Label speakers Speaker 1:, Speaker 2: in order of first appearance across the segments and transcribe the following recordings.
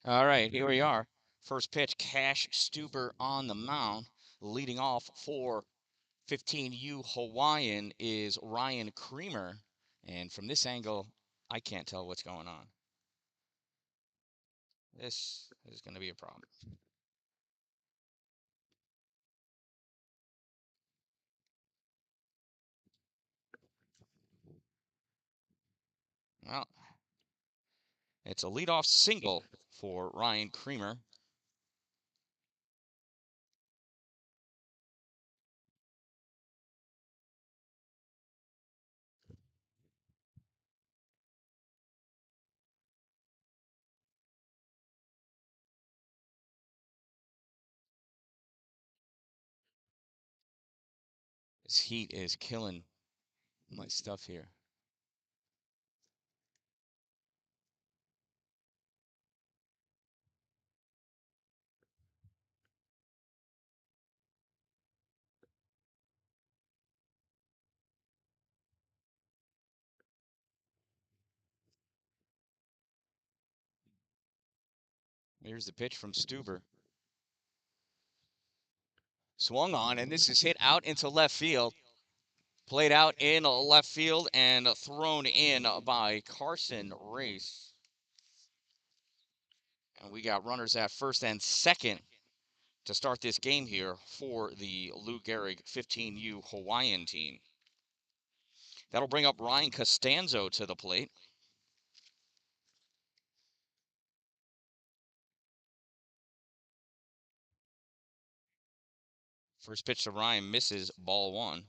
Speaker 1: All right, here we are. First pitch, Cash Stuber on the mound. Leading off for 15U Hawaiian is Ryan Creamer. And from this angle, I can't tell what's going on. This is going to be a problem. Well, it's a leadoff single for Ryan Creamer. This heat is killing my stuff here. Here's the pitch from Stuber. Swung on, and this is hit out into left field. Played out in left field and thrown in by Carson Race. And we got runners at first and second to start this game here for the Lou Gehrig 15U Hawaiian team. That'll bring up Ryan Costanzo to the plate. First pitch to Ryan misses, ball one.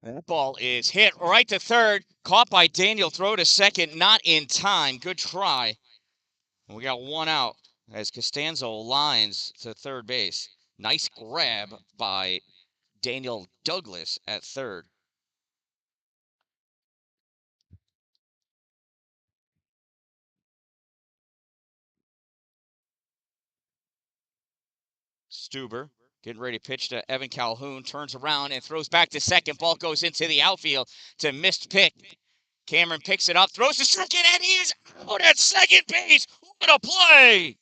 Speaker 1: That ball is hit right to third. Caught by Daniel. Throw to second. Not in time. Good try. And we got one out as Costanzo lines to third base. Nice grab by Daniel Douglas at third. Stuber getting ready to pitch to Evan Calhoun. Turns around and throws back to second. Ball goes into the outfield to missed pick. Cameron picks it up, throws to second, and he is out at second base. What a play!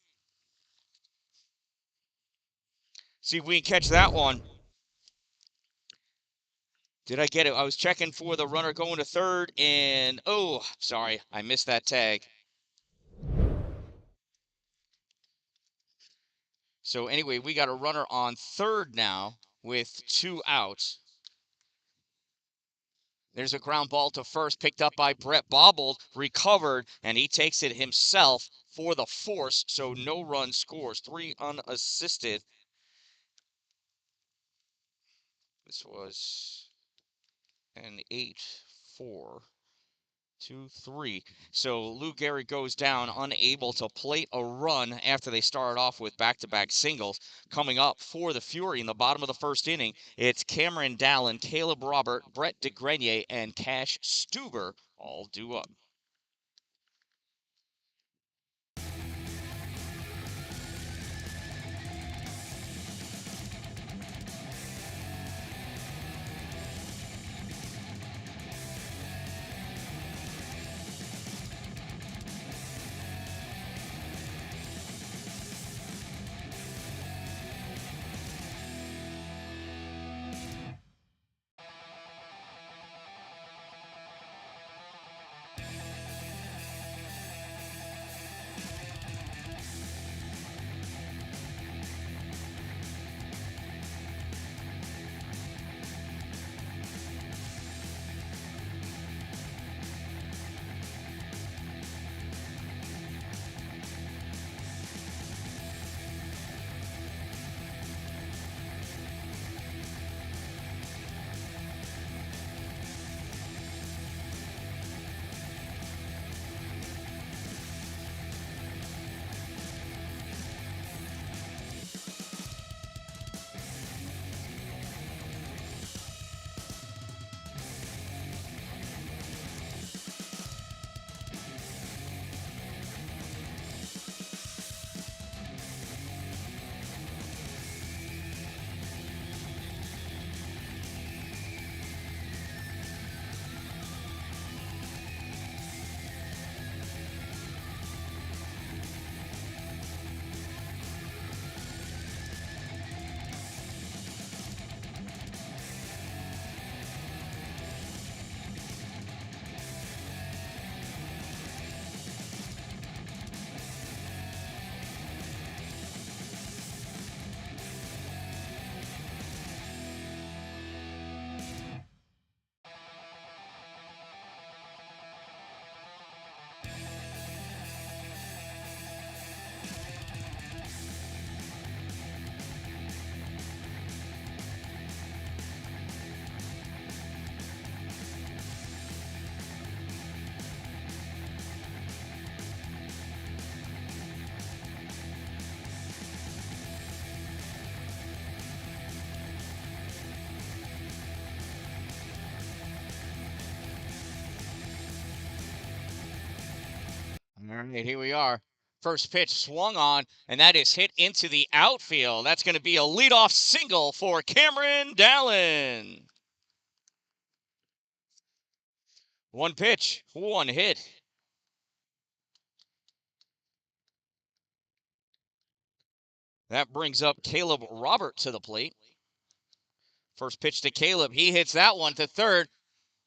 Speaker 1: See if we can catch that one. Did I get it? I was checking for the runner going to third, and oh, sorry, I missed that tag. So anyway, we got a runner on third now with 2 outs. There's a ground ball to first, picked up by Brett, bobbled, recovered, and he takes it himself for the force, so no run scores. 3 unassisted. This was an 8-4. 2-3. So Lou Gehrig goes down, unable to plate a run after they started off with back-to-back singles. Coming up for the Fury in the bottom of the first inning, it's Cameron Dalin, Caleb Robert, Brett DeGrenier, and Cash Stuber all due up. All right, here we are. First pitch swung on, and that is hit into the outfield. That's going to be a leadoff single for Cameron Dalin. One pitch, one hit. That brings up Caleb Robert to the plate. First pitch to Caleb. He hits that one to third.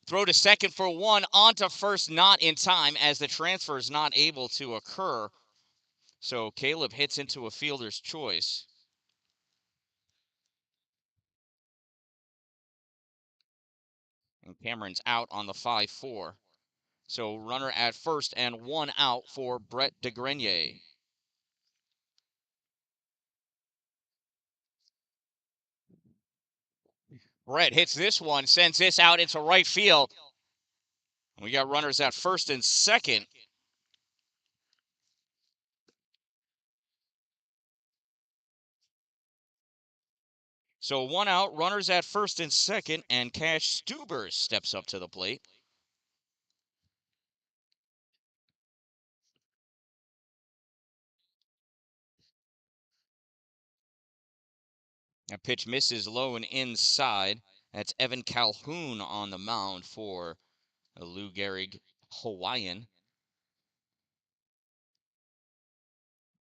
Speaker 1: Throw to second for one. On to first, not in time as the transfer is not able to occur. So Caleb hits into a fielder's choice. And Cameron's out on the 5-4. So runner at first and 1 out for Brett DeGrenier. Brett hits this one, sends this out into right field. We got runners at first and second. So 1 out, runners at first and second, and Cash Stuber steps up to the plate. That pitch misses low and inside. That's Evan Calhoun on the mound for Lou Gehrig Hawaiian.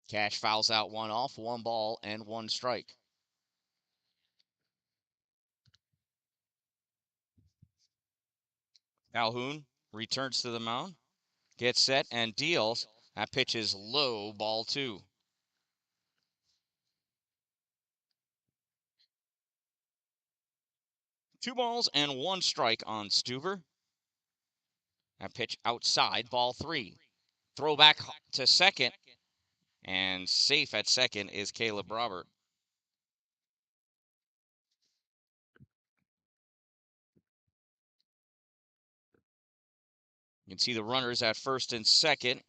Speaker 1: Cash fouls out one off, 1 ball and 1 strike. Calhoun returns to the mound, gets set and deals. That pitch is low, ball 2. Two balls and 1 strike on Stuber. That pitch outside, ball 3. Throw back to second, and safe at second is Caleb Robert. You can see the runners at first and second.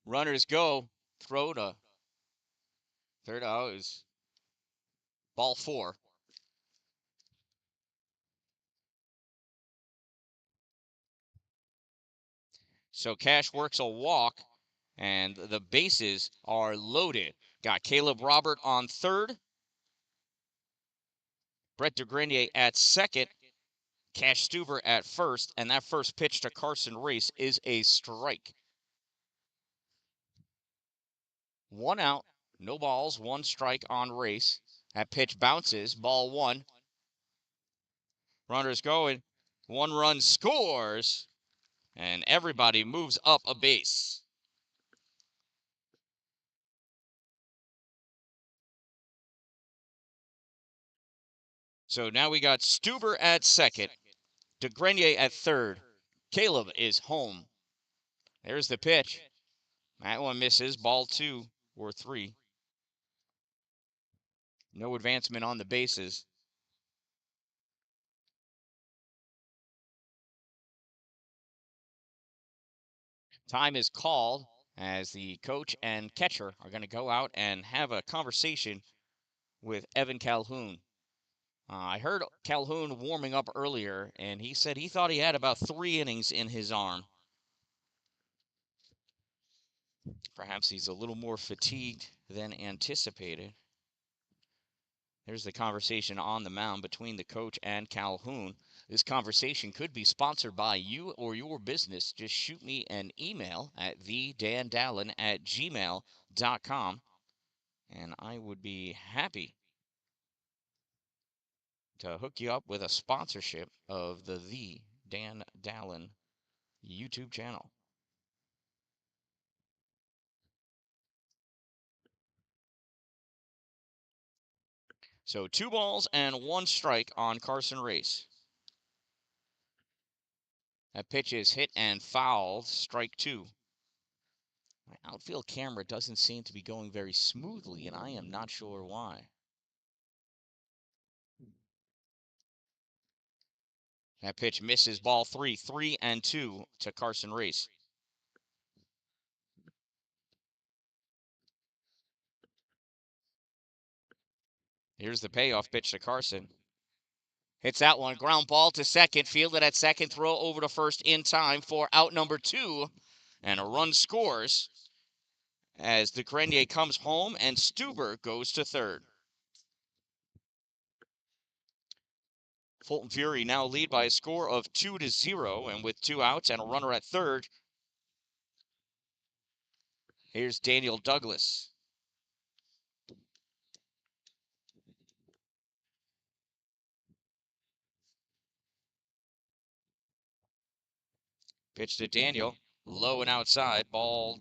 Speaker 1: Runners go. Throw to third out is ball 4. So Cash works a walk, and the bases are loaded. Got Caleb Robert on third, Brett DeGrenier at second, Cash Stuber at first, and that first pitch to Carson Race is a strike. 1 out, no balls, 1 strike on Race. That pitch bounces, ball 1. Runners going, 1 run scores, and everybody moves up a base. So now we got Stuber at second, DeGrenier at third. Caleb is home. There's the pitch. That one misses, ball 2 or 3. No advancement on the bases. Time is called as the coach and catcher are going to go out and have a conversation with Evan Calhoun. I heard Calhoun warming up earlier, and he said he thought he had about 3 innings in his arm. Perhaps he's a little more fatigued than anticipated. There's the conversation on the mound between the coach and Calhoun. This conversation could be sponsored by you or your business. Just shoot me an email at thedandalin@gmail.com, and I would be happy to hook you up with a sponsorship of the Dan-Dalin YouTube channel. So 2 balls and 1 strike on Carson Race. That pitch is hit and fouled, strike 2. My outfield camera doesn't seem to be going very smoothly, and I am not sure why. That pitch misses, ball 3, 3-2 to Carson Race. Here's the payoff pitch to Carson. Hits that one, ground ball to second, fielded at second, throw over to first in time for out number 2, and a run scores as DeGrenier comes home and Stuber goes to third. Fulton Fury now lead by a score of 2-0, and with 2 outs and a runner at third, here's Daniel Douglas. Pitch to Daniel, low and outside, ball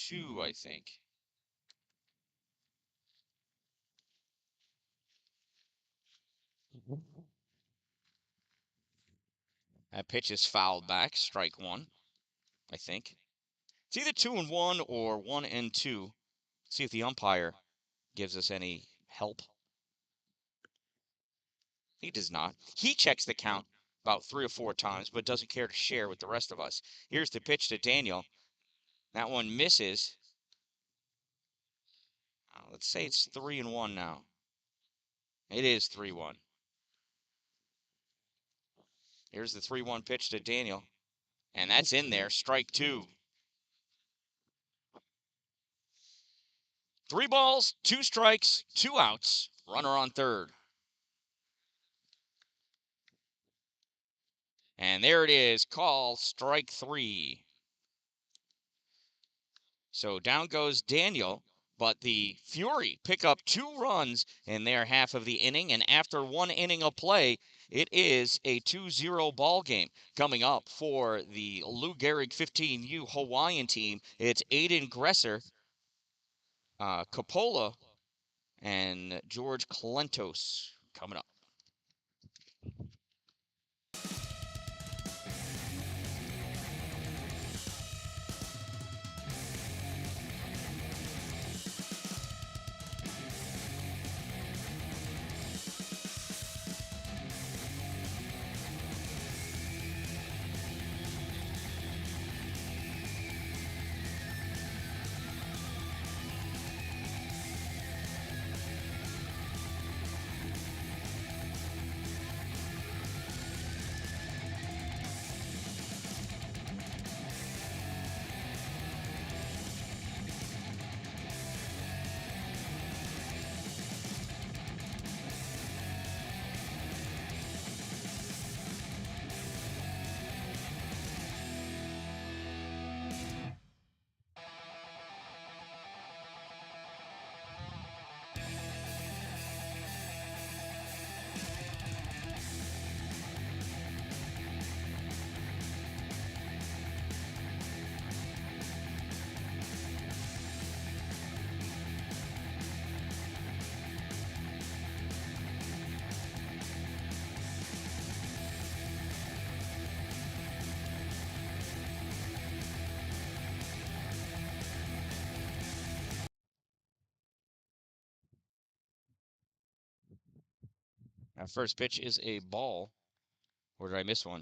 Speaker 1: 2, I think. That pitch is fouled back, strike 1, I think. It's either 2-1 or 1-2. See if the umpire gives us any help. He does not. He checks the count about 3 or 4 times, but doesn't care to share with the rest of us. Here's the pitch to Daniel. That one misses. Let's say it's 3-1 now. It is 3-1. Here's the 3-1 pitch to Daniel. And that's in there. Strike 2. 3 balls, 2 strikes, 2 outs. Runner on third. And there it is. Call strike 3. So down goes Daniel, but the Fury pick up 2 runs in their half of the inning. And after 1 inning of play, it is a 2-0 ball game. Coming up for the Lou Gehrig 15U Hawaiian team, it's Aiden Gresser, Coppola, and George Clentos coming up. Our first pitch is a ball. Or did I miss one?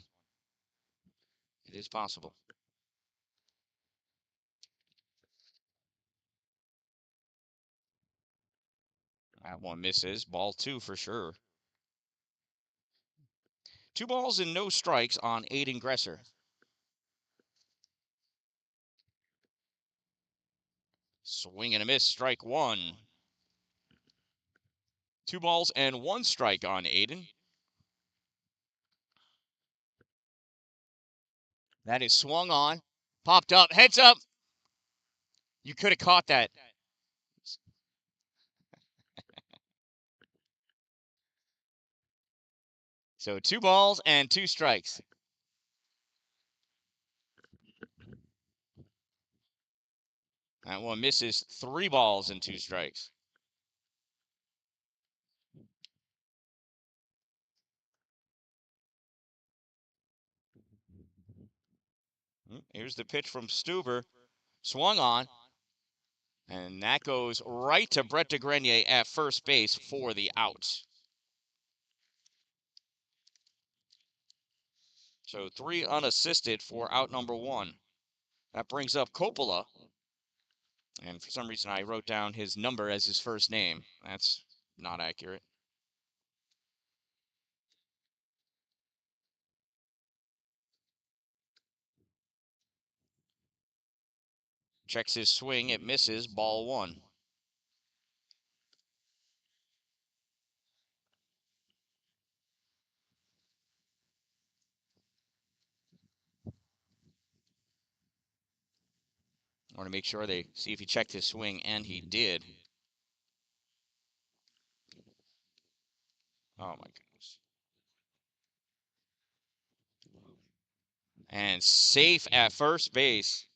Speaker 1: It is possible. That one misses. Ball 2 for sure. 2 balls and no strikes on Aiden Gresser. Swing and a miss, strike 1. 2 balls and 1 strike on Aiden. That is swung on, popped up, heads up. You could have caught that. So 2 balls and 2 strikes. That one misses. 3 balls and 2 strikes. Here's the pitch from Stuber. Swung on. And that goes right to Brett DeGrenier at first base for the out. So 3 unassisted for out number 1. That brings up Coppola. And for some reason, I wrote down his number as his first name. That's not accurate. Checks his swing. It misses. Ball 1. I want to make sure they see if he checked his swing, and he did. Oh, my goodness. And safe at first base.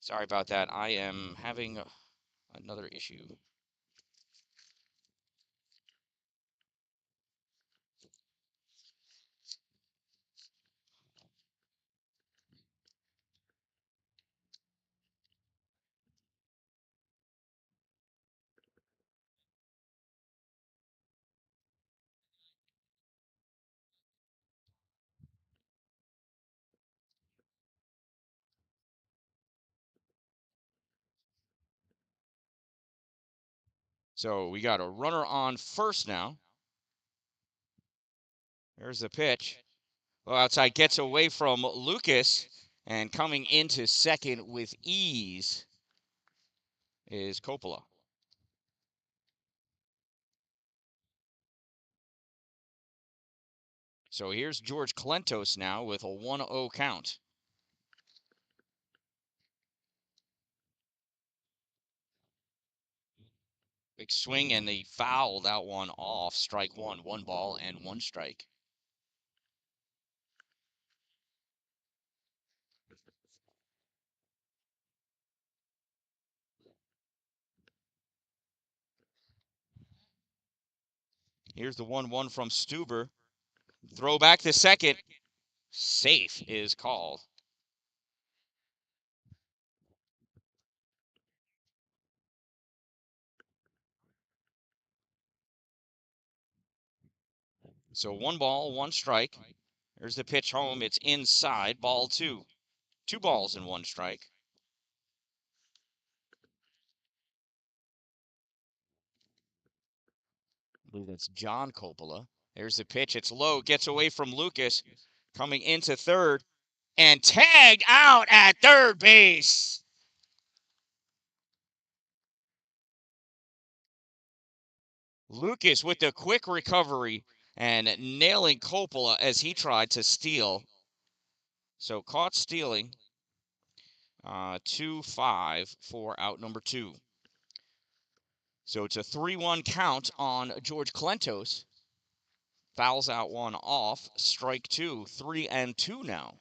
Speaker 1: Sorry about that. I am having another issue. So we got a runner on first now. There's the pitch. Well, outside gets away from Lucas, and coming into second with ease is Coppola. So here's George Clentos now with a 1-0 count. Big swing, and they fouled that one off. Strike one, 1 ball and 1 strike. Here's the 1-1 from Stuber. Throw back to second. Safe is called. So 1 ball, 1 strike. There's the pitch home. It's inside. Ball 2. 2 balls and 1 strike. I believe that's John Coppola. There's the pitch. It's low. Gets away from Lucas. Coming into third. And tagged out at third base. Lucas with the quick recovery and nailing Coppola as he tried to steal. So caught stealing. 2-5 for out number 2. So it's a 3-1 count on George Clentos. Fouls out 1 off. Strike 2. 3-2 now.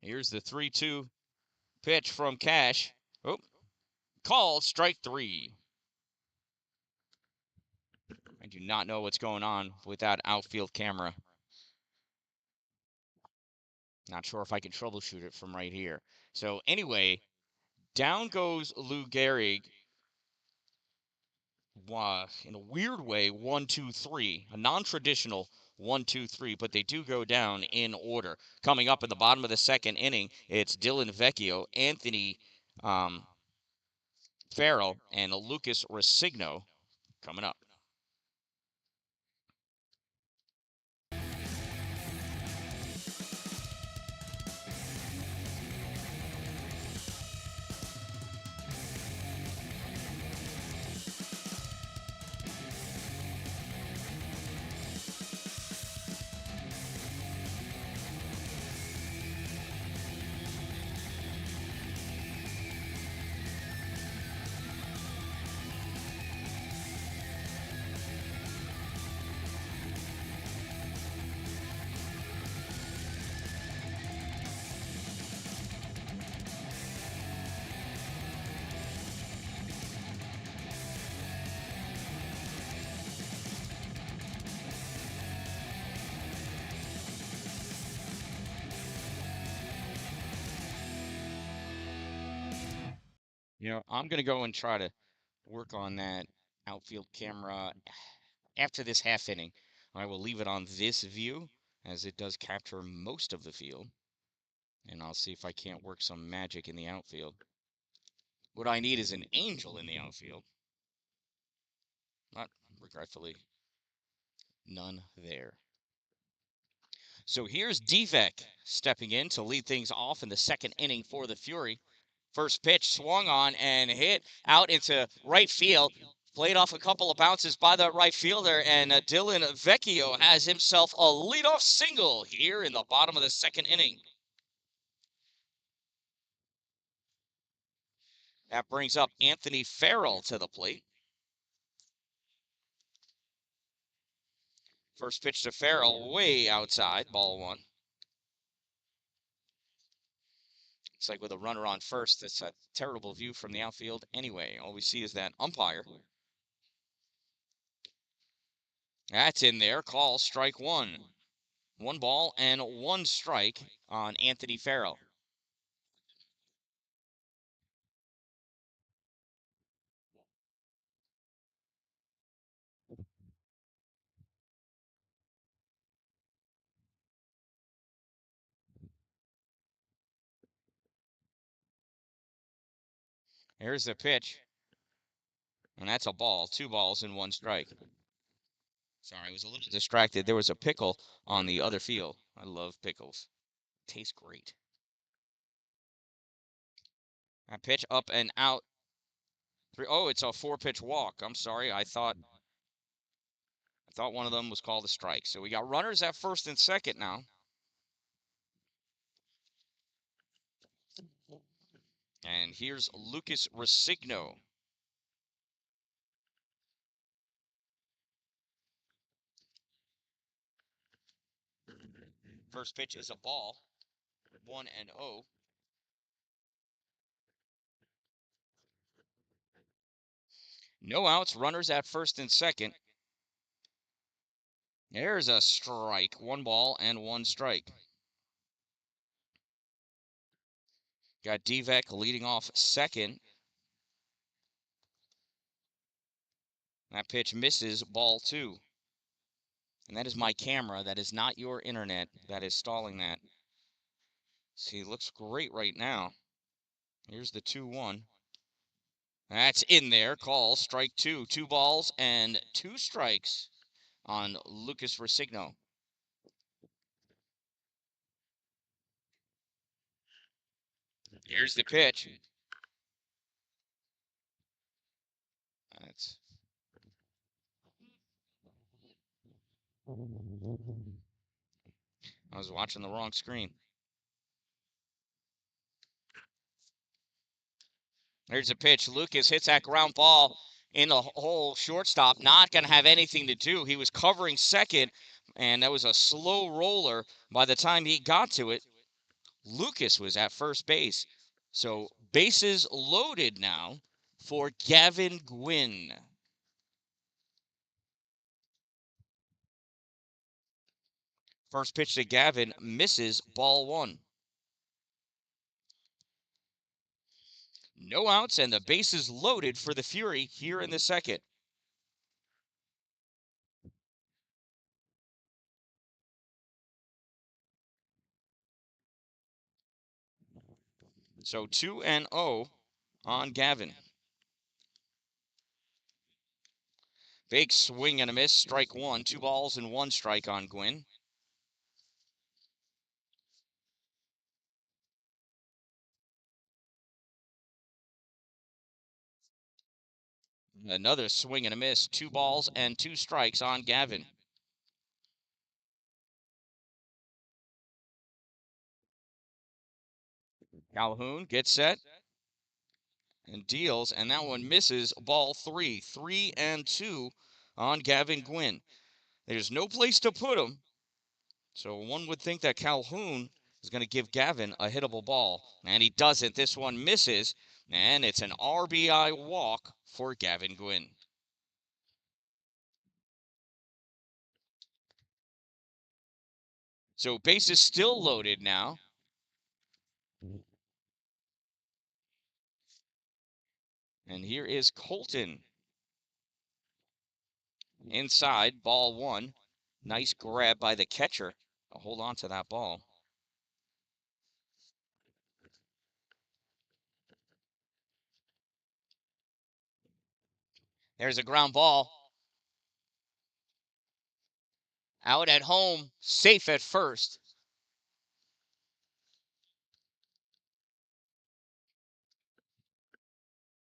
Speaker 1: Here's the 3-2 pitch from Cash. Oh, called strike 3. I do not know what's going on with that outfield camera. Not sure if I can troubleshoot it from right here. So anyway, down goes Lou Gehrig. In a weird way, 1-2-3, a non-traditional 1-2-3, but they do go down in order. Coming up in the bottom of the second inning, it's Dylan Vecchio, Anthony Farrell, and Lucas Resigno coming up. I'm going to go and try to work on that outfield camera after this half inning. I will leave it on this view as it does capture most of the field. And I'll see if I can't work some magic in the outfield. What I need is an angel in the outfield. Not regretfully, none there. So here's Devek stepping in to lead things off in the second inning for the Fury. First pitch swung on and hit out into right field. Played off a couple of bounces by the right fielder, and Dylan Vecchio has himself a leadoff single here in the bottom of the second inning. That brings up Anthony Farrell to the plate. First pitch to Farrell, way outside, ball 1. Looks like with a runner on first, that's a terrible view from the outfield anyway. All we see is that umpire. That's in there. Call strike 1. 1 ball and 1 strike on Anthony Farrell. Here's the pitch. And that's a ball. 2 balls and 1 strike. Sorry, I was a little distracted. There was a pickle on the other field. I love pickles. Tastes great. That pitch up and out. Oh, it's a 4-pitch walk. I'm sorry. I thought one of them was called a strike. So we got runners at first and second now. And here's Lucas Resigno. First pitch is a ball. 1-0. No outs, runners at first and second. There's a strike. 1 ball and 1 strike. Got Gehrig leading off second. That pitch misses, ball 2. And that is my camera. That is not your internet. That is stalling that. See, it looks great right now. Here's the 2-1. That's in there. Call, strike 2. 2 balls and 2 strikes on Lucas Resigno. Here's the pitch. That's... I was watching the wrong screen. There's a pitch. Lucas hits that ground ball in the hole. Shortstop not going to have anything to do. He was covering second, and that was a slow roller. By the time he got to it, Lucas was at first base. So bases loaded now for Gavin Gwynn. First pitch to Gavin misses, ball 1. No outs, and the bases loaded for the Fury here in the second. So 2-0 on Gavin. Big swing and a miss, strike 1. 2 balls and 1 strike on Gwynn. Another swing and a miss, 2 balls and 2 strikes on Gavin. Calhoun gets set and deals, and that one misses, ball 3. 3-2 on Gavin Gwynn. There's no place to put him, so one would think that Calhoun is going to give Gavin a hittable ball, and he doesn't. This one misses, and it's an RBI walk for Gavin Gwynn. So base is still loaded now. And here is Colton. Inside, ball 1. Nice grab by the catcher. I'll hold on to that ball. There's a ground ball. Out at home, safe at first.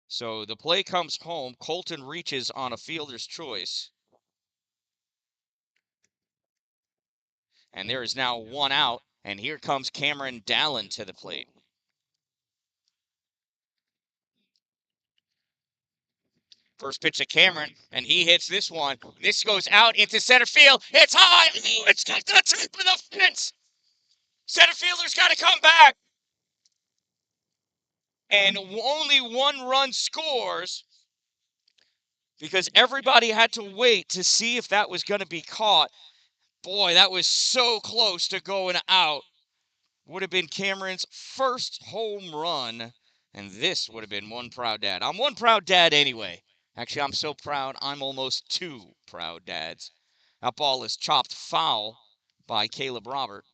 Speaker 1: So the play comes home. Colton reaches on a fielder's choice. And there is now 1 out. And here comes Dan-Dalin to the plate. First pitch to Cameron, and he hits this one. This goes out into center field. It's high. Oh, it's got the tip of the fence. Center fielder's got to come back. And only 1 run scores because everybody had to wait to see if that was going to be caught. Boy, that was so close to going out. Would have been Cameron's first home run, and this would have been one proud dad. I'm one proud dad anyway. Actually, I'm so proud, I'm almost 2 proud dads. That ball is chopped foul by Caleb Robert.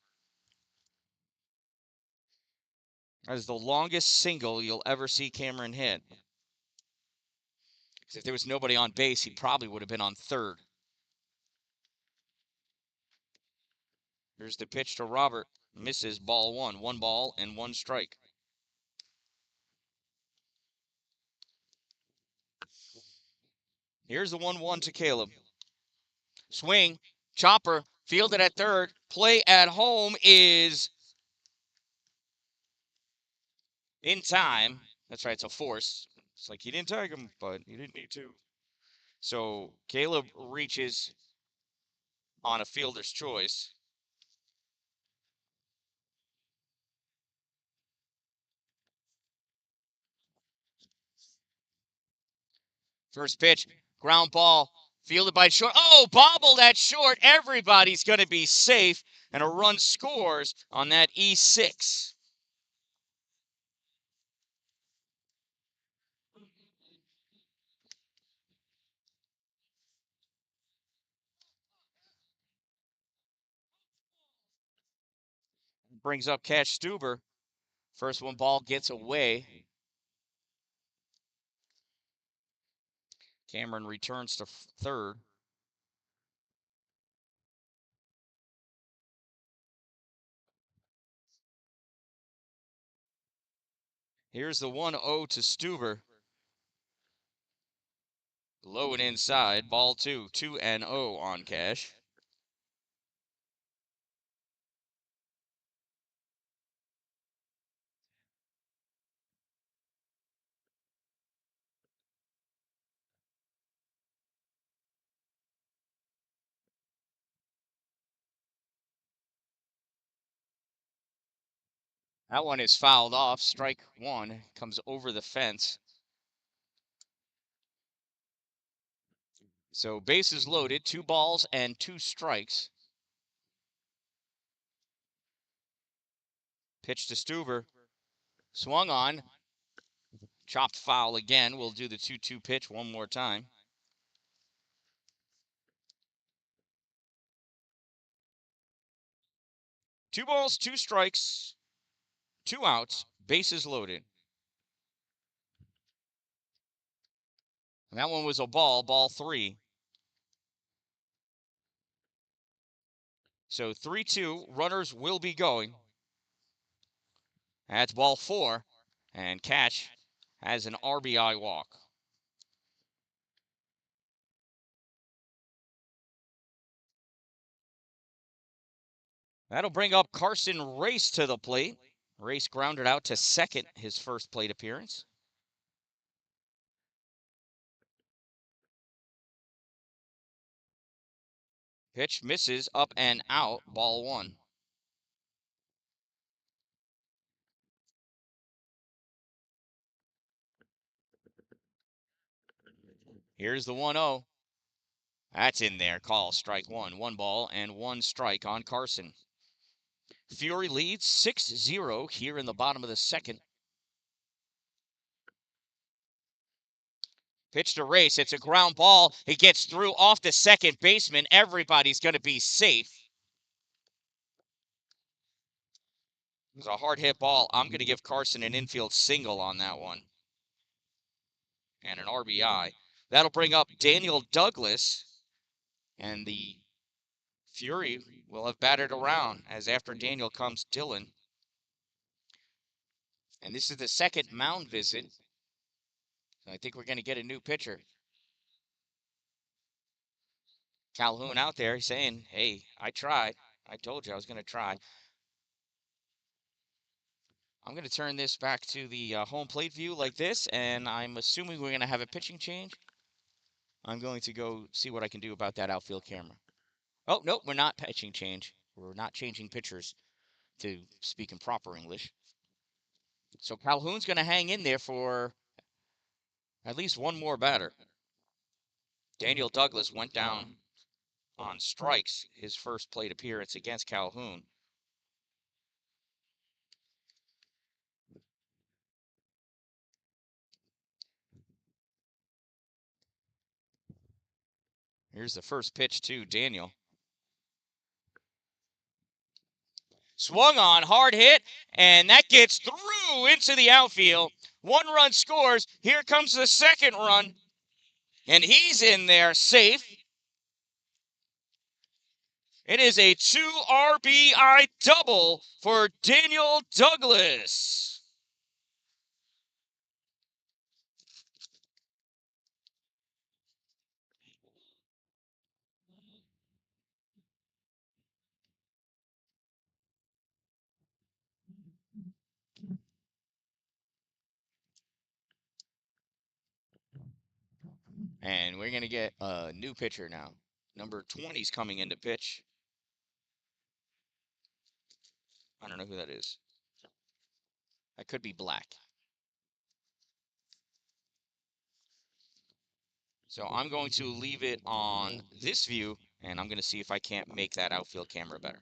Speaker 1: That is the longest single you'll ever see Cameron hit. Because if there was nobody on base, he probably would have been on third. Here's the pitch to Robert. Misses, ball one. 1 ball and 1 strike. Here's the 1-1 to Caleb. Swing, chopper, fielded at third. Play at home is in time. That's right, it's a force. It's like he didn't tag him, but he didn't need to. So Caleb reaches on a fielder's choice. First pitch, ground ball, fielded by short. Oh, bobbled at short. Everybody's going to be safe, and a run scores on that E6. Brings up Cash Stuber. First one ball gets away. Cameron returns to third. Here's the 1-0 to Stuber. Low and inside. Ball 2. 2-0 on Cash. That one is fouled off. Strike 1 comes over the fence. So bases loaded. 2 balls and 2 strikes. Pitch to Stuber. Swung on. Chopped foul again. We'll do the 2-2 pitch one more time. Two balls, 2 strikes, 2 outs, bases loaded. And that one was a ball 3. So 3-2, runners will be going. That's ball 4, and Cash has an RBI walk. That'll bring up Carson Race to the plate. Race grounded out to second, his first plate appearance. Pitch misses, up and out, ball 1. Here's the 1-0. That's in there. Call strike 1. 1 ball and 1 strike on Carson. Fury leads 6-0 here in the bottom of the second. Pitch to Race. It's a ground ball. It gets through off the second baseman. Everybody's going to be safe. It was a hard hit ball. I'm going to give Carson an infield single on that one. And an RBI. That'll bring up Daniel Douglas. And the Fury will have batted around, as after Daniel comes Dylan. And this is the second mound visit. So I think we're going to get a new pitcher. Calhoun out there saying, hey, I tried. I told you I was going to try. I'm going to turn this back to the home plate view like this, and I'm assuming we're going to have a pitching change. I'm going to go see what I can do about that outfield camera. Oh, no, we're not pitching change. We're not changing pitchers, to speak in proper English. So Calhoun's going to hang in there for at least one more batter. Daniel Douglas went down on strikes his first plate appearance against Calhoun. Here's the first pitch to Daniel. Swung on, hard hit, and that gets through into the outfield. 1 run scores. Here comes the second run, and he's in there safe. It is a 2 RBI double for Daniel Douglas. And we're going to get a new pitcher now. Number 20 is coming in to pitch. I don't know who that is. That could be Black. So I'm going to leave it on this view, and I'm going to see if I can't make that outfield camera better.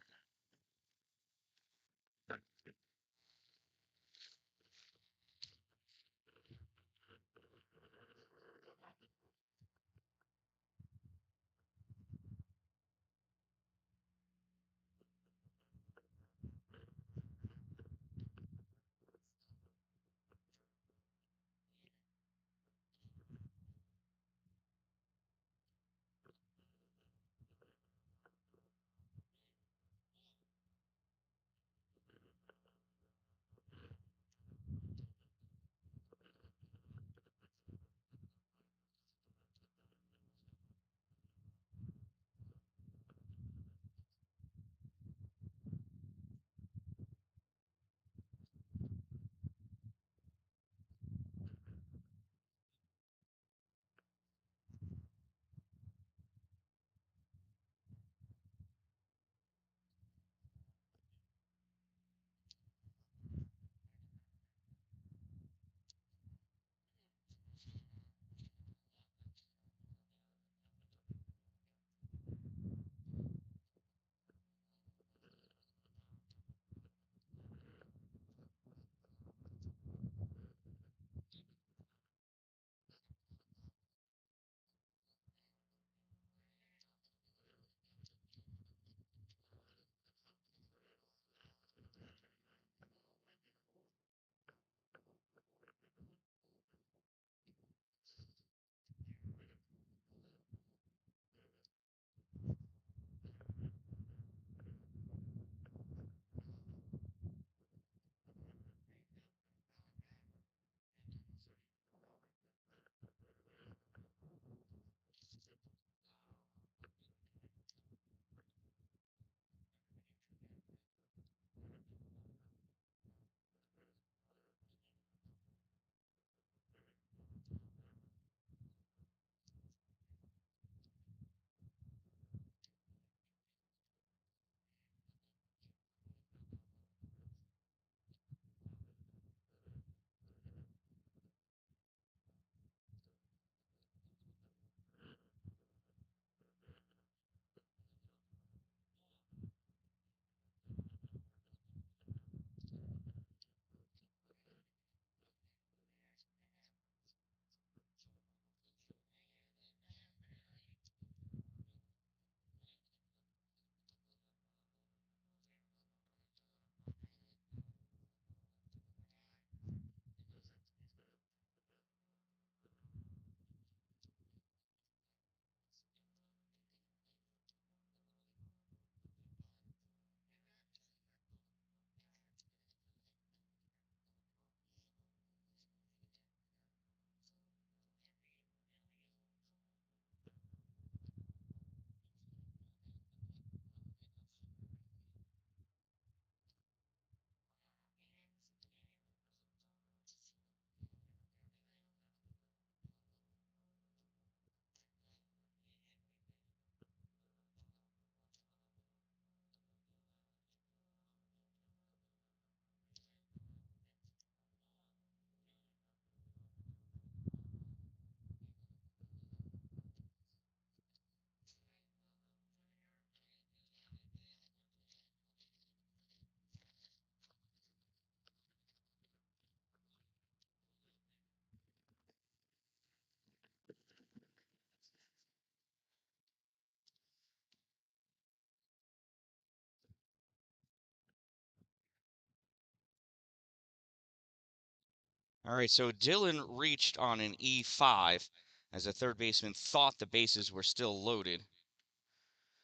Speaker 1: All right, so Dylan reached on an E5 as the third baseman thought the bases were still loaded,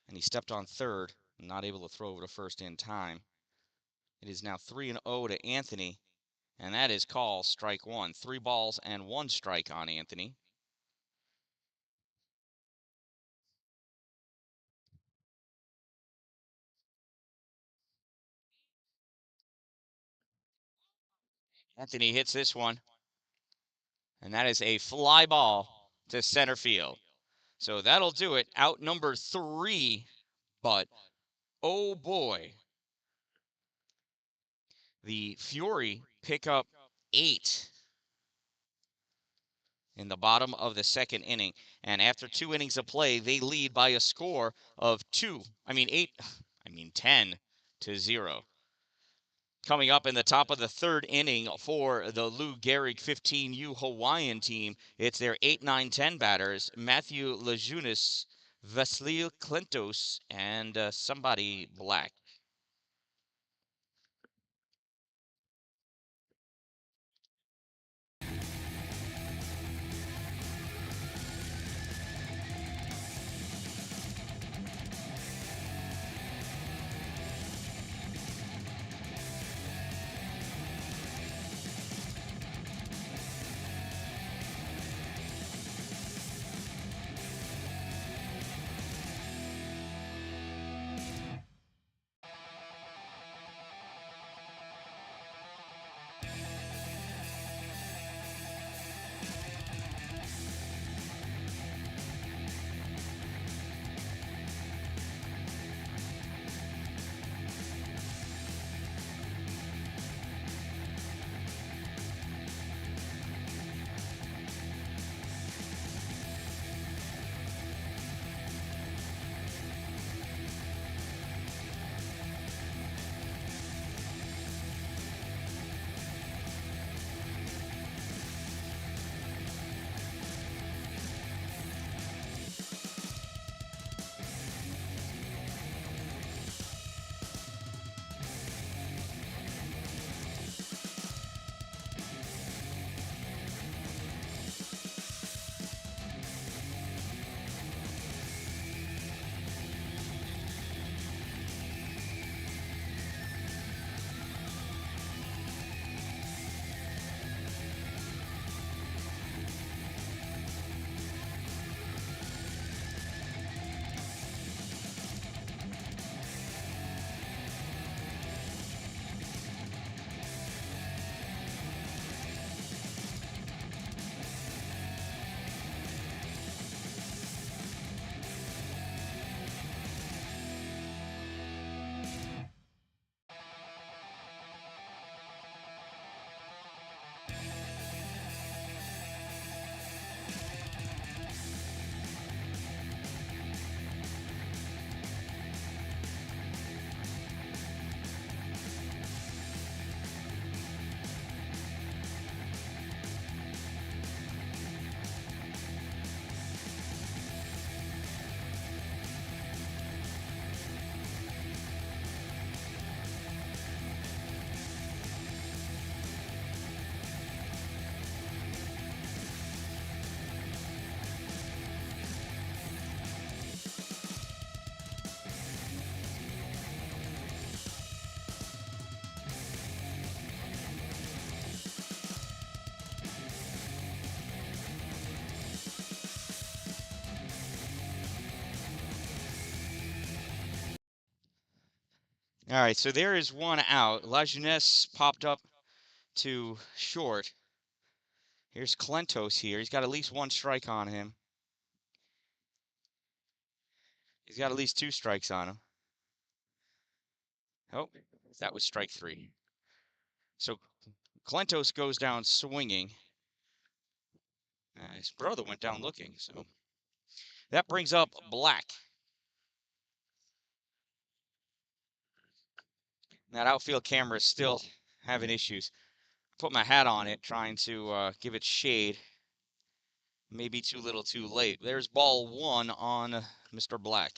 Speaker 1: and he stepped on third, not able to throw over to first in time. It is now 3-0 to Anthony, and that is call strike one. 3 balls and 1 strike on Anthony. Anthony hits this one, and that is a fly ball to center field. So that'll do it. Out number 3, but oh boy, the Fury pick up 8 in the bottom of the second inning. And after 2 innings of play, they lead by a score of 10-0. Coming up in the top of the third inning for the Lou Gehrig 15U Hawaiian team, it's their 8, 9, 10 batters, Matthew Lejunas, Vasilil Klintos, and somebody black. All right, so there is one out. Lajeunesse popped up to short. Here's Klintos here. He's got at least 1 strike on him. He's got at least 2 strikes on him. Oh, that was strike 3. So Klintos goes down swinging. His brother went down looking, so that brings up Black. That outfield camera is still having issues. Put my hat on it, trying to give it shade. Maybe too little too late. There's ball 1 on Mr. Black.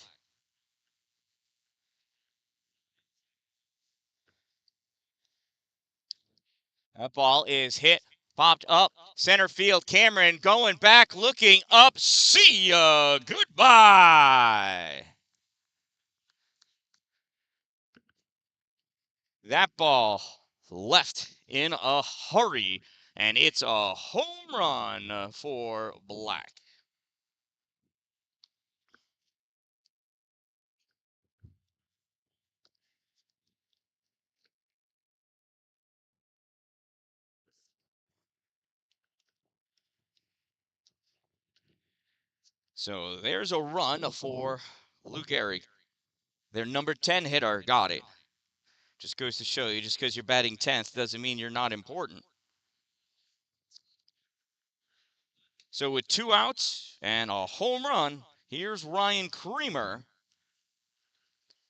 Speaker 1: That ball is hit Popped up, center field. Cameron going back, looking up. See ya. Goodbye. That ball left in a hurry, and it's a home run for Black. So there's a run for Luke Gehrig. Their number 10 hitter got it. Just goes to show you, just because you're batting 10th doesn't mean you're not important. So with 2 outs and a home run, here's Ryan Creamer.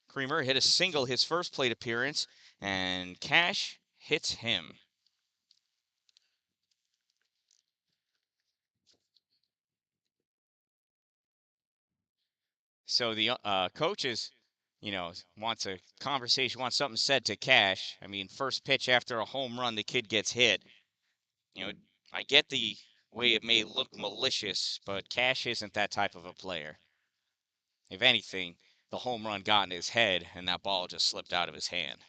Speaker 1: Creamer hit a single his first plate appearance, and Cash hits him. So the coaches, wants a conversation, wants something said to Cash. I mean, first pitch after a home run, the kid gets hit. I get the way it may look malicious, but Cash isn't that type of a player. If anything, the home run got in his head, and that ball just slipped out of his hand.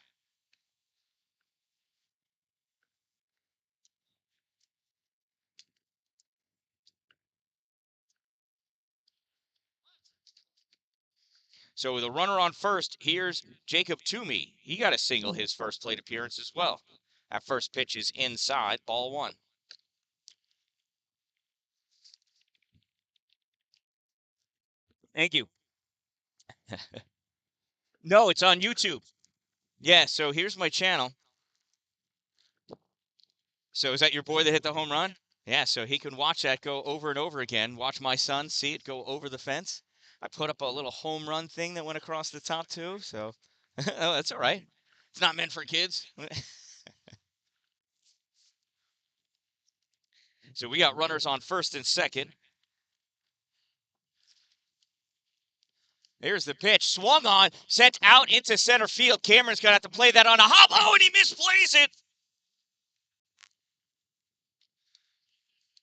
Speaker 1: So with a runner on first, here's Jacob Toomey. He got a single his first plate appearance as well. That first pitch is inside, ball 1. Thank you. No, it's on YouTube. Yeah, so here's my channel. So is that your boy that hit the home run? Yeah, so he can watch that go over and over again. Watch my son see it go over the fence. I put up a little home run thing that went across the top too, so oh, that's all right. It's not meant for kids. So we got runners on first and second. There's the pitch. Swung on, sent out into center field. Cameron's going to have to play that on a hop. Oh, and he misplays it.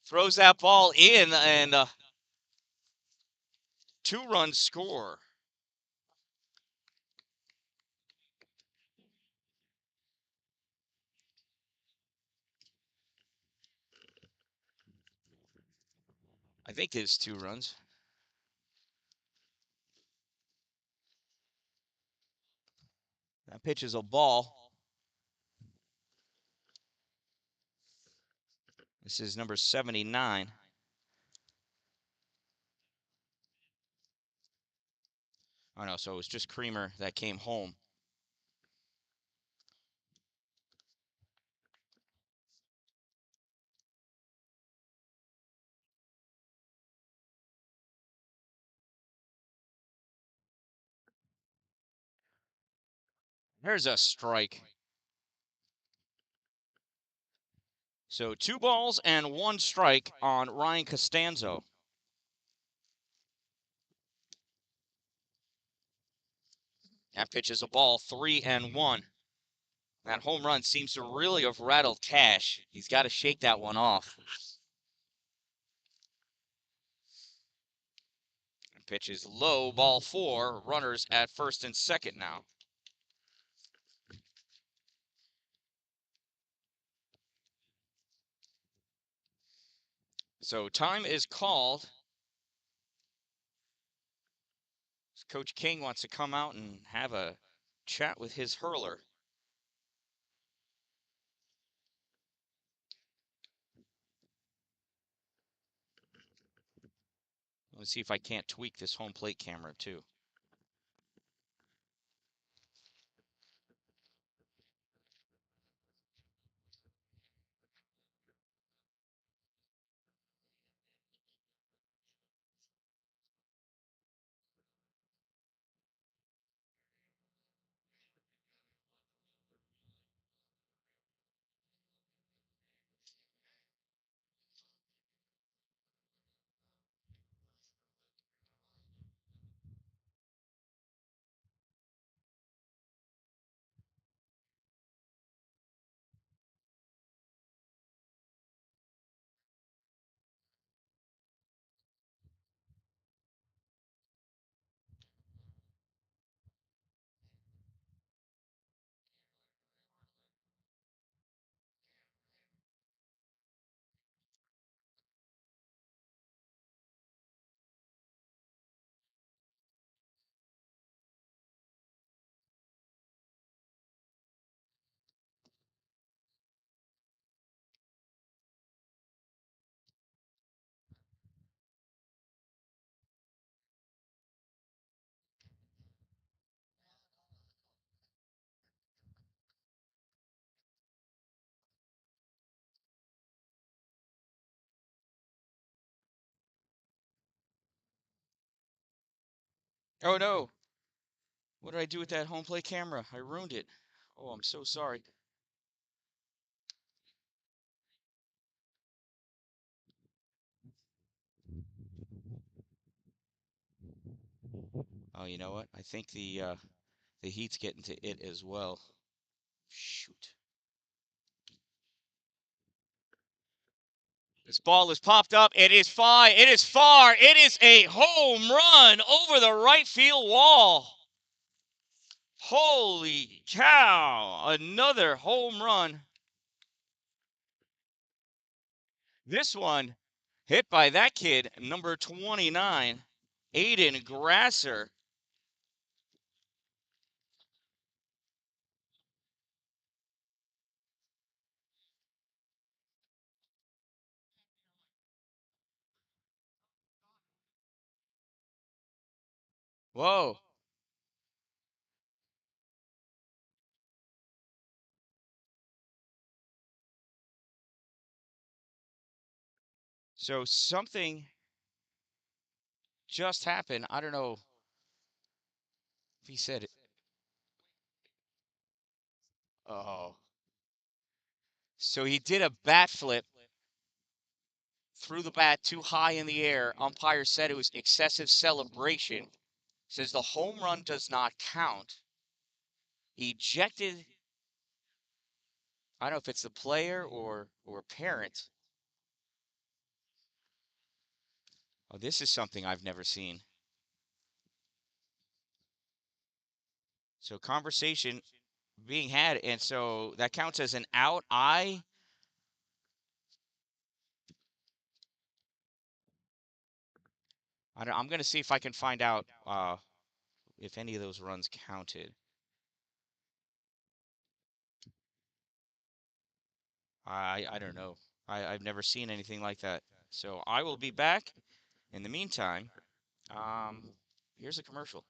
Speaker 1: Throws that ball in, and 2-run score. I think it's 2 runs. That pitch is a ball. This is number 79. Oh, no, so it was just Creamer that came home. There's a strike. So 2 balls and 1 strike on Ryan Costanzo. That pitch is a ball, 3-1. That home run seems to really have rattled Cash. He's got to shake that one off. Pitch is low, ball 4. Runners at first and second now. So time is called. Coach King wants to come out and have a chat with his hurler. Let's see if I can't tweak this home plate camera too. Oh no. What did I do with that home plate camera? I ruined it. Oh, I'm so sorry. Oh, you know what? I think the heat's getting to it as well. Shoot. This ball is popped up. It is far. It is far. It is a home run over the right field wall. Holy cow. Another home run. This one hit by that kid, number 29, Aiden Grasser. Whoa. So something just happened. I don't know if he said it. Oh. So he did a bat flip, threw the bat too high in the air. Umpire said it was excessive celebration. Says the home run does not count. Ejected. I don't know if it's the player or parent. Oh, this is something I've never seen. So conversation being had, and so that counts as an out. I'm going to see if I can find out if any of those runs counted. I don't know. I've never seen anything like that. So I will be back. In the meantime, um, here's a commercial.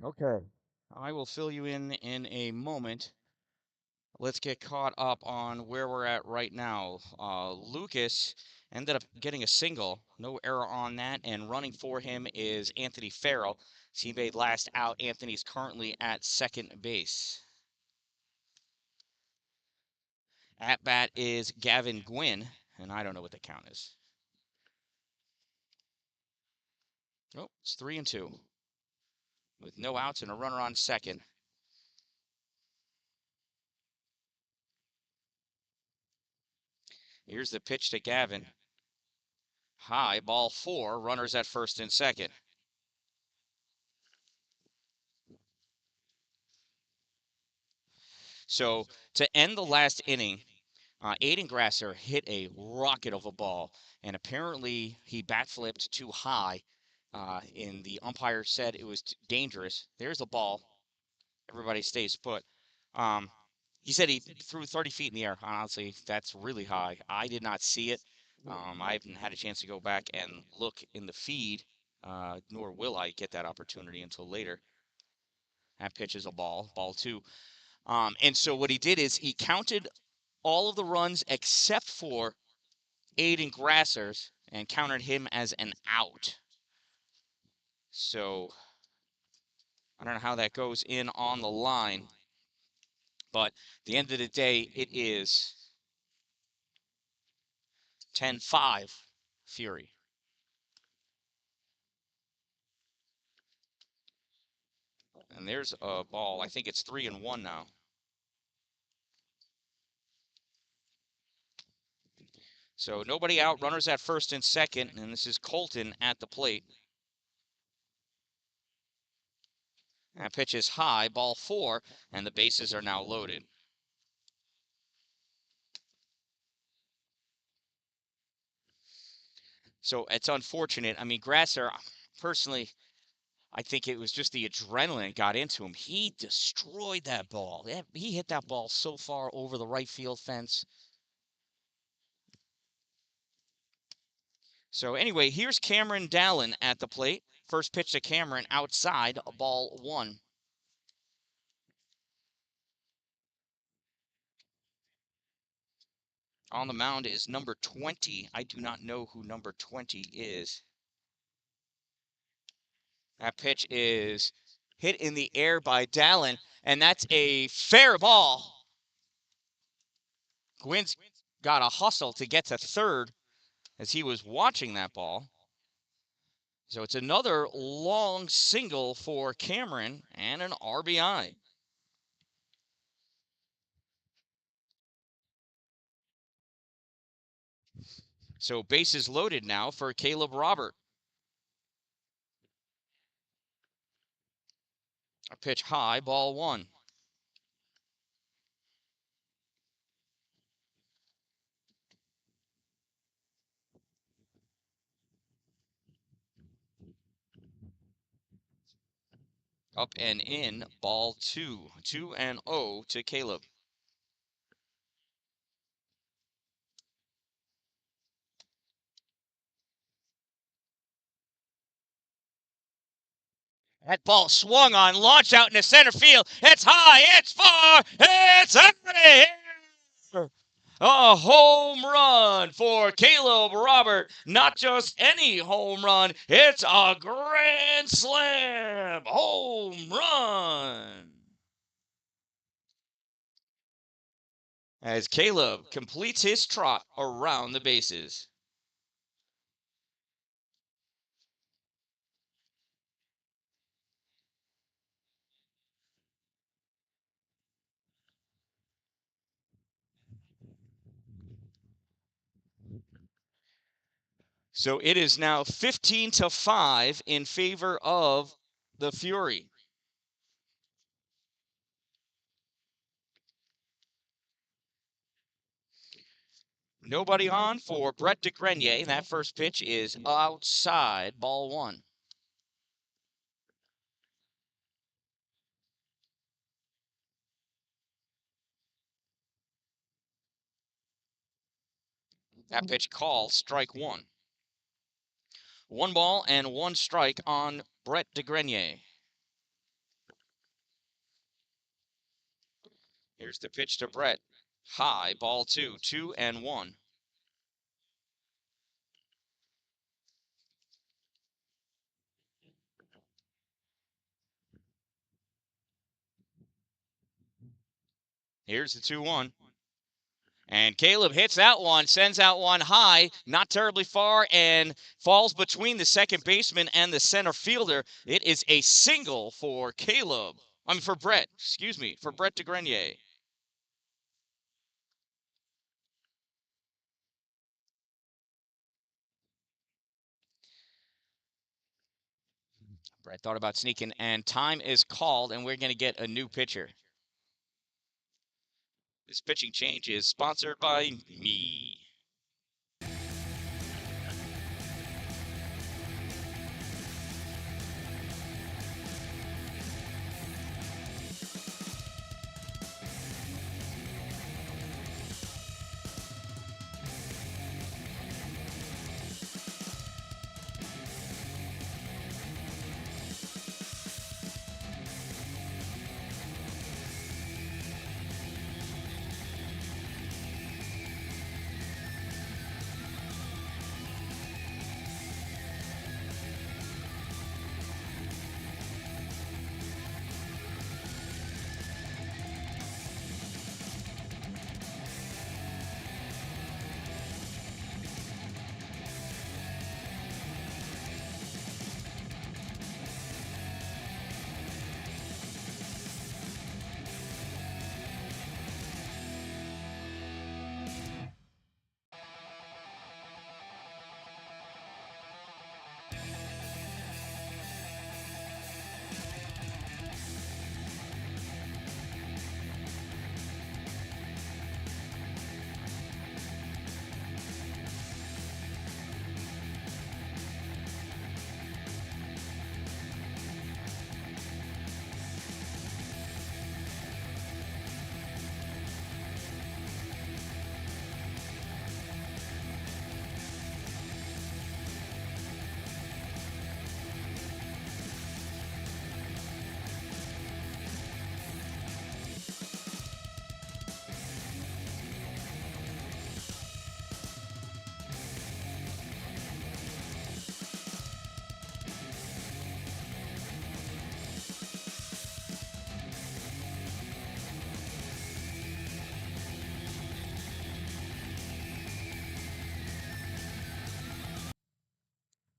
Speaker 1: Okay. I will fill you in a moment. Let's get caught up on where we're at right now. Lucas ended up getting a single, no error on that, and running for him is Anthony Farrell. Teammate last out. Anthony's currently at second base. At bat is Gavin Gwynn, and I don't know what the count is. Oh, it's 3-2 with no outs and a runner on second. Here's the pitch to Gavin. High, ball 4, runners at first and second. So to end the last inning, Aiden Grasser hit a rocket of a ball, and apparently he bat flipped too high. And the umpire said it was dangerous. There's a ball. Everybody stays put. Um, he said he threw 30 feet in the air. Honestly, that's really high. I did not see it. I haven't had a chance to go back and look in the feed, nor will I get that opportunity until later. That pitch is a ball 2. And so what he did is he counted all of the runs except for Aiden Grasser's and counted him as an out. So I don't know how that goes in on the line, but at the end of the day, it is 10-5 Fury. And there's a ball. I think it's 3-1 now. So nobody out, runners at first and second, and this is Colton at the plate. That pitch is high, ball 4, and the bases are now loaded. So it's unfortunate. I mean, Grasser, personally, I think it was just the adrenaline got into him. He destroyed that ball. He hit that ball so far over the right field fence. So anyway, here's Cameron Dallin at the plate. First pitch to Cameron outside, ball 1. On the mound is number 20. I do not know who number 20 is. That pitch is hit in the air by Dallin, and that's a fair ball. Gwynn's got a hustle to get to third as he was watching that ball. So it's another long single for Cameron and an RBI. So bases loaded now for Caleb Robert. A pitch high, ball 1. Up and in, ball 2. 2-0 to Caleb. That ball swung on, launched out into center field. It's high, it's far, it's out of here. A home run for Caleb Robert. Not just any home run, it's a grand slam home run. As Caleb completes his trot around the bases. So it is now 15-5 in favor of the Fury. Nobody on for Brett DeGrenier. That first pitch is outside, ball 1. That pitch called strike 1. 1 ball and 1 strike on Brett DeGrenier. Here's the pitch to Brett. High, ball 2, 2-1. Here's the 2-1. And Caleb hits that one, sends out one high, not terribly far, and falls between the second baseman and the center fielder. It is a single for Caleb. For Brett, for Brett DeGrenier. Brett thought about sneaking, and time is called, and we're going to get a new pitcher. This pitching change is sponsored by me.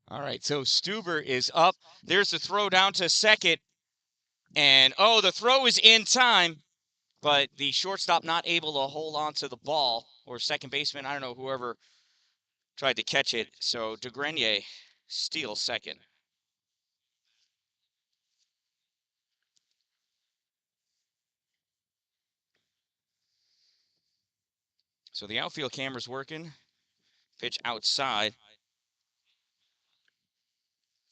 Speaker 1: All right, so Stuber is up. There's the throw down to second. And, the throw is in time, but the shortstop not able to hold on to the ball, or second baseman, I don't know, whoever tried to catch it. So DeGrenier steals second. So the outfield camera's working. Pitch outside.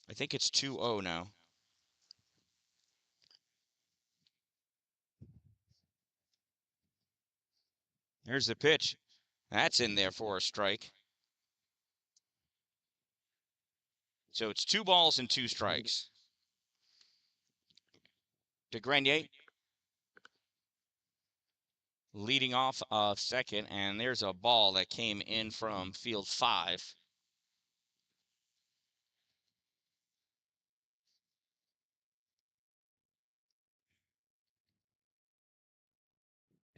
Speaker 1: I think it's 2-0 now. There's the pitch. That's in there for a strike. So it's 2 balls and 2 strikes. DeGrenier leading off of second, and there's a ball that came in from field 5.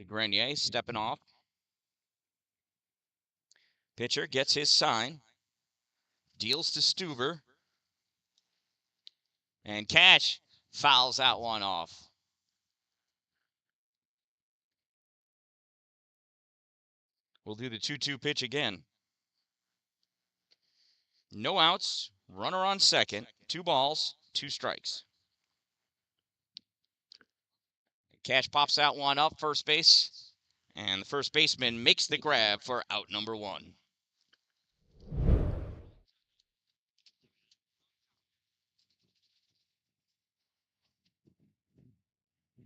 Speaker 1: DeGrenier stepping off. Pitcher gets his sign. Deals to Stuber. And Cash fouls that one off. We'll do the 2-2 pitch again. No outs. Runner on second. 2 balls, 2 strikes. Cash pops that one up first base. And the first baseman makes the grab for out number 1.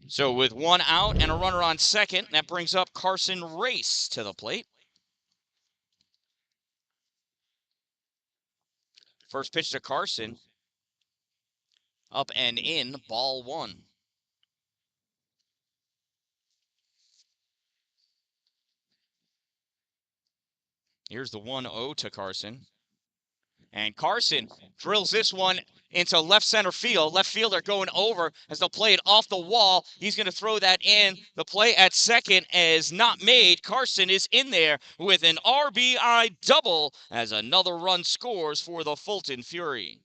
Speaker 1: So with 1 out and a runner on second, that brings up Carson Race to the plate. First pitch to Carson. Up and in, ball 1. Here's the 1-0 to Carson. And Carson drills this one into left center field. Left fielder going over as they'll play it off the wall. He's going to throw that in. The play at second is not made. Carson is in there with an RBI double as another run scores for the Fulton Fury.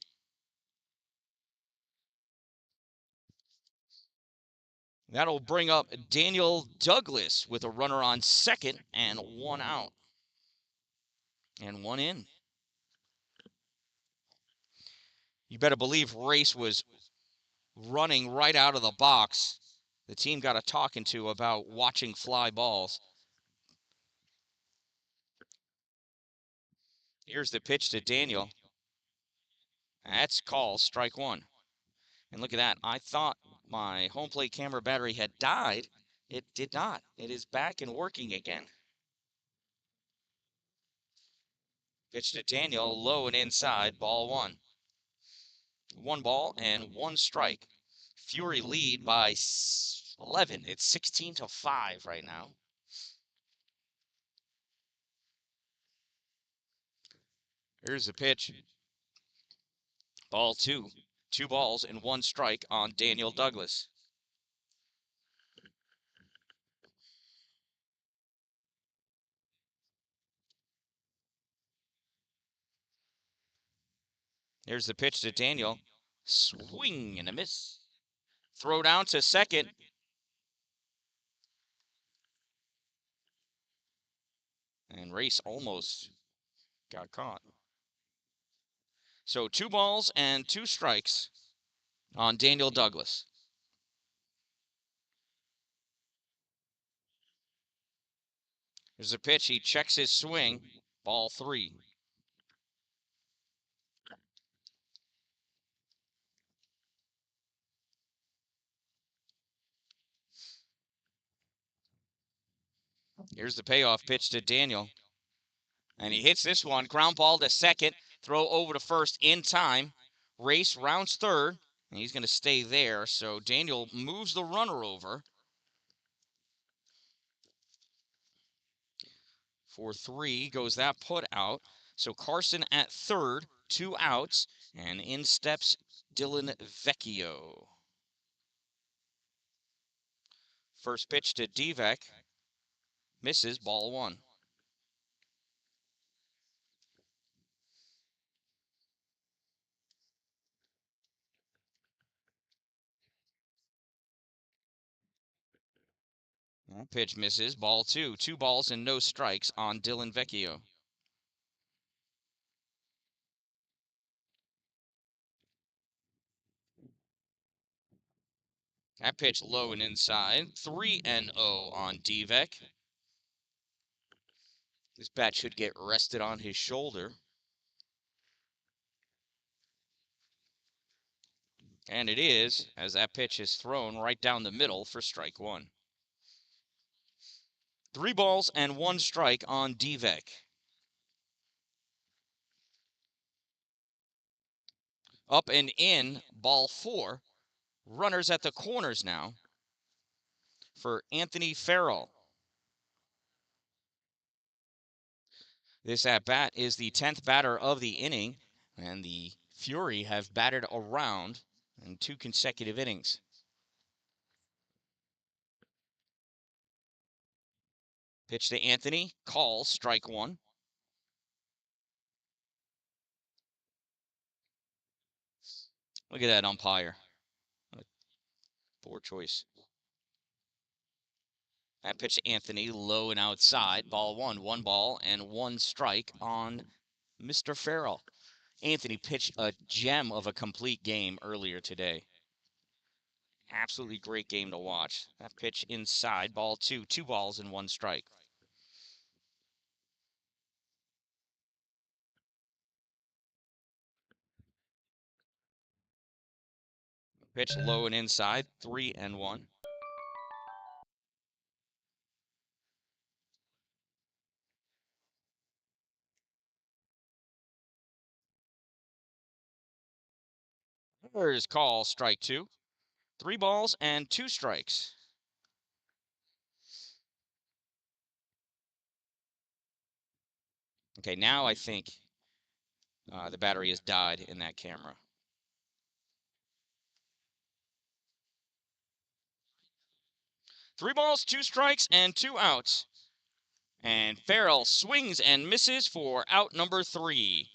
Speaker 1: That'll bring up Daniel Douglas with a runner on second and one out. And one in. You better believe Race was running right out of the box. The team got a talking to about watching fly balls. Here's the pitch to Daniel. That's called strike one. And look at that. I thought my home plate camera battery had died. It did not. It is back and working again. Pitch to Daniel, low and inside, ball one. 1 ball and 1 strike. Fury lead by 11. It's 16-5 right now. Here's the pitch. Ball 2. 2 balls and 1 strike on Daniel Douglas. Here's the pitch to Daniel. Swing and a miss. Throw down to second. And Race almost got caught. So 2 balls and 2 strikes on Daniel Douglas. Here's a pitch. He checks his swing. Ball 3. Here's the payoff pitch to Daniel. And he hits this one. Ground ball to second. Throw over to first in time. Race rounds third. And he's going to stay there. So Daniel moves the runner over. For 3 goes that put out. So Carson at third. 2 outs. And in steps Dylan Vecchio. First pitch to Gehrig. Misses, ball 1. That pitch misses, ball 2. 2 balls and no strikes on Dylan Vecchio. That pitch low and inside. 3-0 on Gehrig. This bat should get rested on his shoulder. And it is, as that pitch is thrown right down the middle for strike 1. 3 balls and 1 strike on Gehrig. Up and in, ball 4. Runners at the corners now for Anthony Farrell. This at-bat is the 10th batter of the inning, and the Fury have batted around in 2 consecutive innings. Pitch to Anthony, calls, strike 1. Look at that umpire. Poor choice. That pitch to Anthony, low and outside, ball 1. 1 ball and 1 strike on Mr. Farrell. Anthony pitched a gem of a complete game earlier today. Absolutely great game to watch. That pitch inside, ball 2. 2 balls and 1 strike. Pitch low and inside, 3-1. There's call, strike 2. 3 balls and 2 strikes. Okay, now I think the battery has died in that camera. Three balls, two strikes, and two outs. And Farrell swings and misses for out number 3.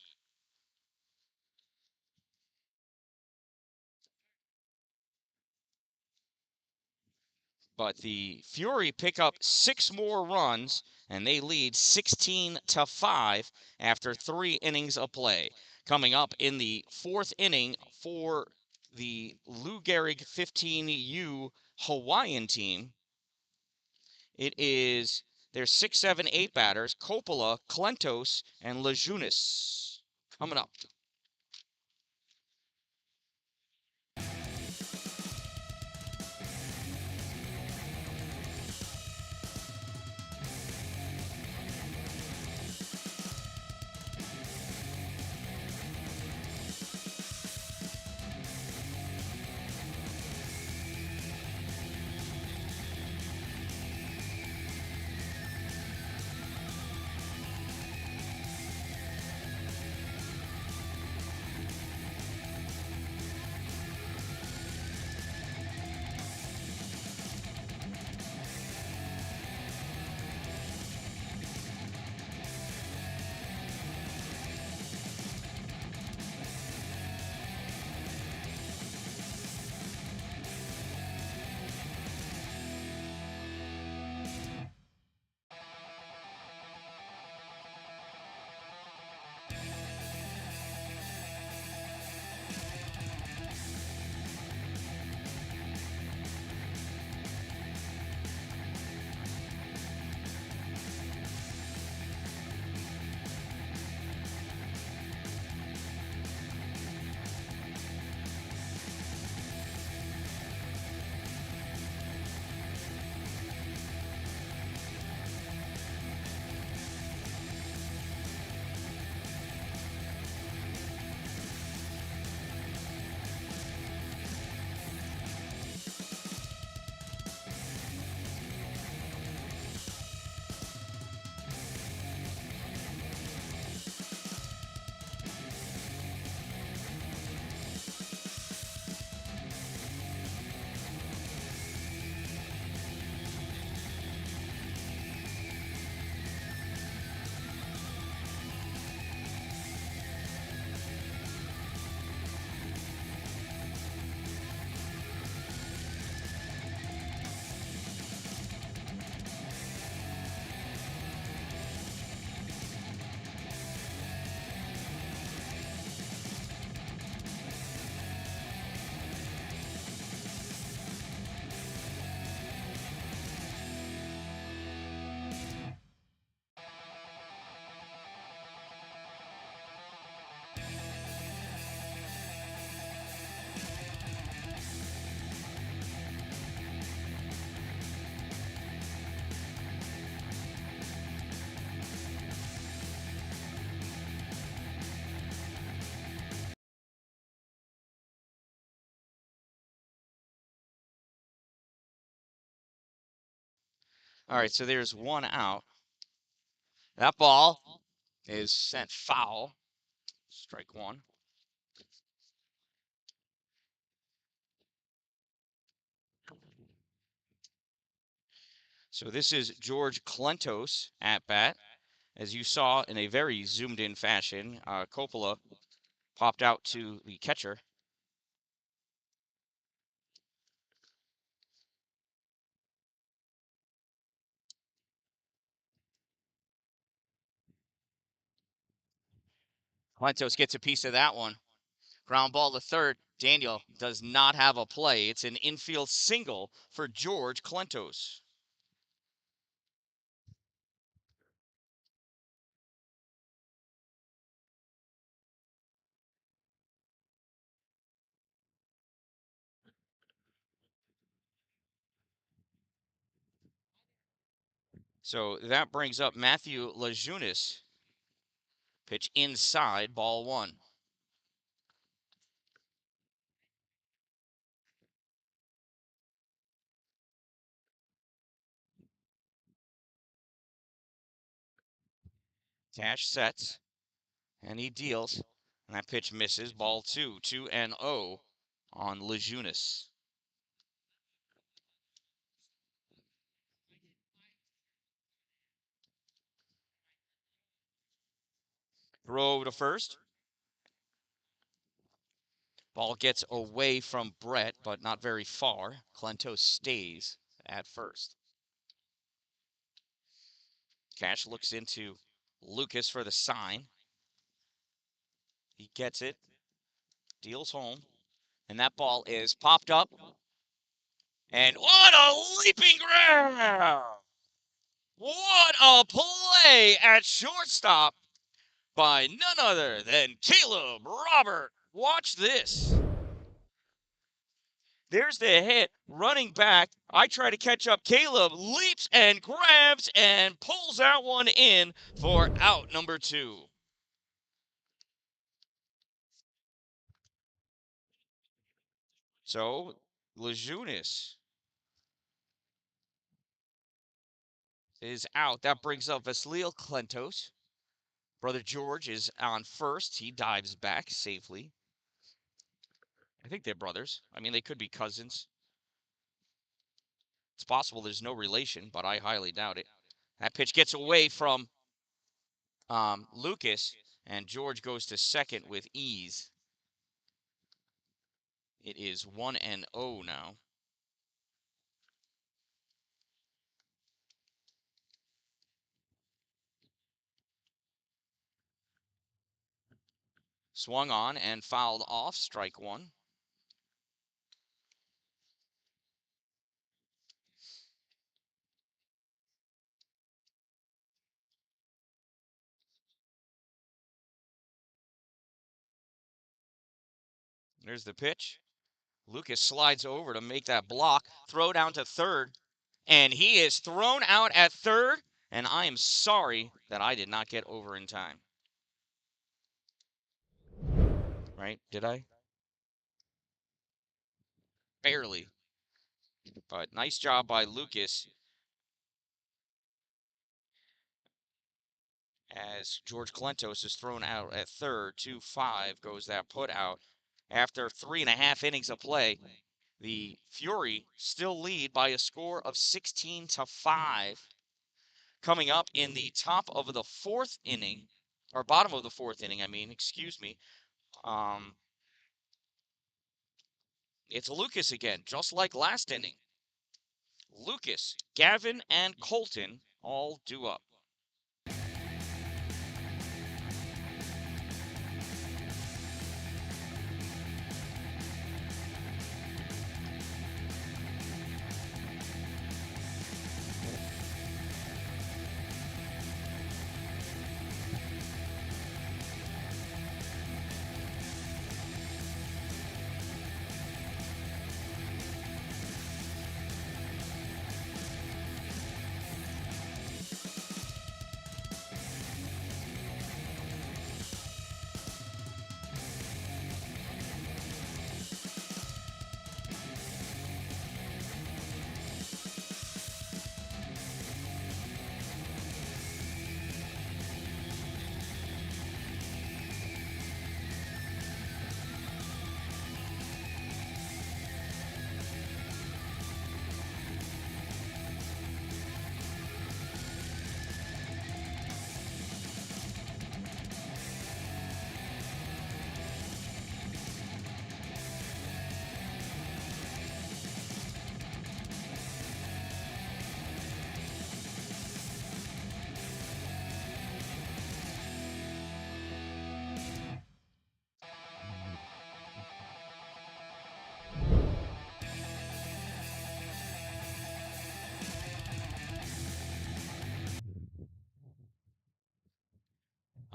Speaker 1: But the Fury pick up 6 more runs, and they lead 16-5 after 3 innings of play. Coming up in the 4th inning for the Lou Gehrig 15U Hawaiian team, it is their 6, 7, 8 batters, Coppola, Klentos, and Lejunas. Coming up. All right, so there's 1 out. That ball is sent foul. Strike 1. So this is George Klentos at bat. As you saw in a very zoomed in fashion, Coppola popped out to the catcher. Klentos gets a piece of that one. Ground ball to third. Daniel does not have a play. It's an infield single for George Klentos. So that brings up Matthew Lejunas. Pitch inside, ball 1. Cash sets, and he deals. And that pitch misses. Ball 2, 2-0 on Lejunas. Throw over to first. Ball gets away from Brett, but not very far. Clento stays at first. Cash looks into Lucas for the sign. He gets it, deals home, and that ball is popped up. And what a leaping grab! What a play at shortstop by none other than Caleb Robert. Watch this. There's the hit, running back. I try to catch up. Caleb leaps and grabs and pulls that one in for out number 2. So, Lejunas is out. That brings up Vasilil Klentos. Brother George is on first. He dives back safely. I think they're brothers. I mean, they could be cousins. It's possible there's no relation, but I highly doubt it. That pitch gets away from Lucas, and George goes to second with ease. It is 1-0 now. Swung on and fouled off, strike 1. There's the pitch. Lucas slides over to make that block, throw down to third, and he is thrown out at third, and I am sorry that I did not get over in time. Right? Did I? Barely. But nice job by Lucas as George Clentos is thrown out at third. 2-5 goes that put out. After 3.5 innings of play, the Fury still lead by a score of 16-5. Coming up in the top of the 4th inning, or bottom of the 4th inning, excuse me. It's Lucas again, just like last inning. Lucas, Gavin, and Colton all due up.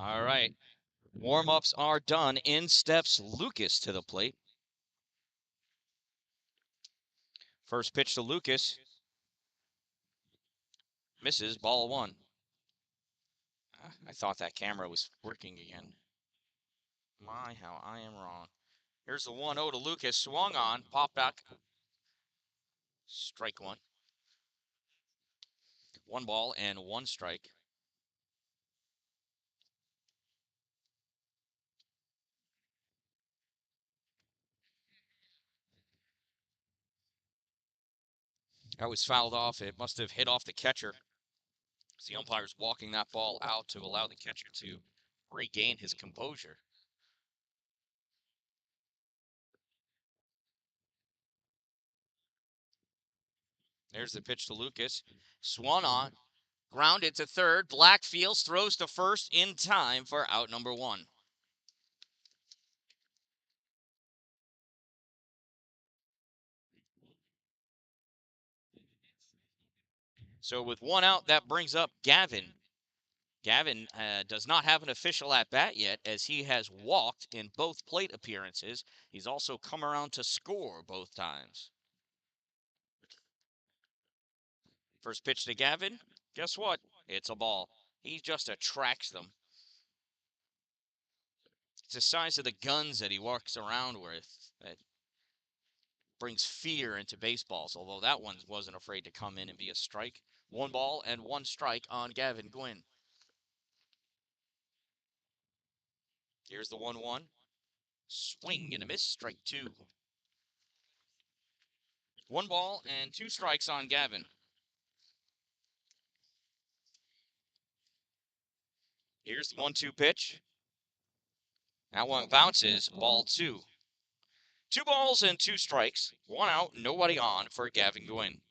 Speaker 1: All right. Warm-ups are done. In steps Lucas to the plate. First pitch to Lucas. Misses, ball 1. I thought that camera was working again. My, how I am wrong. Here's the 1-0 to Lucas. Swung on, pop back. Strike 1. 1 ball and 1 strike. That was fouled off. It must have hit off the catcher. The umpire's walking that ball out to allow the catcher to regain his composure. There's the pitch to Lucas. Swung on. Grounded to third. Blackfields throws to first in time for out number one. So with one out, that brings up Gavin. Gavin does not have an official at-bat yet, as he has walked in both plate appearances. He's also come around to score both times. First pitch to Gavin. Guess what? It's a ball. He just attracts them. It's the size of the guns that he walks around with that brings fear into baseballs, although that one wasn't afraid to come in and be a strike. 1-1 on Gavin Gwynn. Here's the 1-1. Swing and a miss, strike two. 1-2 on Gavin. Here's the 1-2 pitch. That one bounces, ball two. 2-2, 1 out, nobody on for Gavin Gwynn.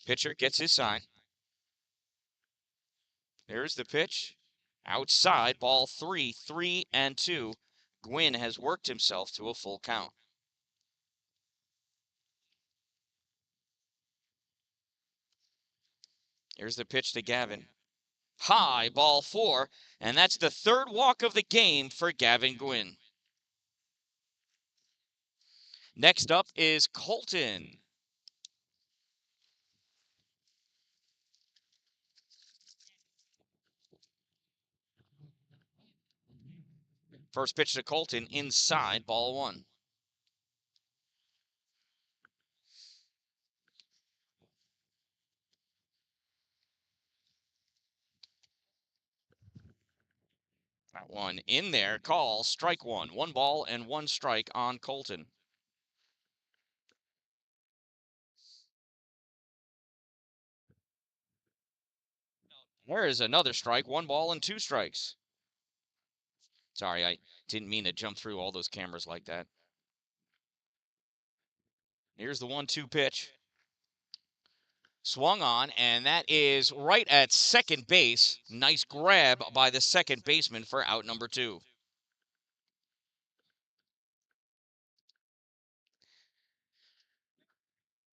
Speaker 1: Pitcher gets his sign. There's the pitch. Outside, ball 3, 3-2. Gwynn has worked himself to a full count. Here's the pitch to Gavin. High, ball 4, and that's the third walk of the game for Gavin Gwynn. Next up is Colton. First pitch to Colton, inside, ball 1. That one in there, call, strike 1. 1-1 on Colton. There is another strike, 1-2 strikes. Sorry, I didn't mean to jump through all those cameras like that. Here's the 1-2 pitch. Swung on, and that is right at second base. Nice grab by the second baseman for out number 2.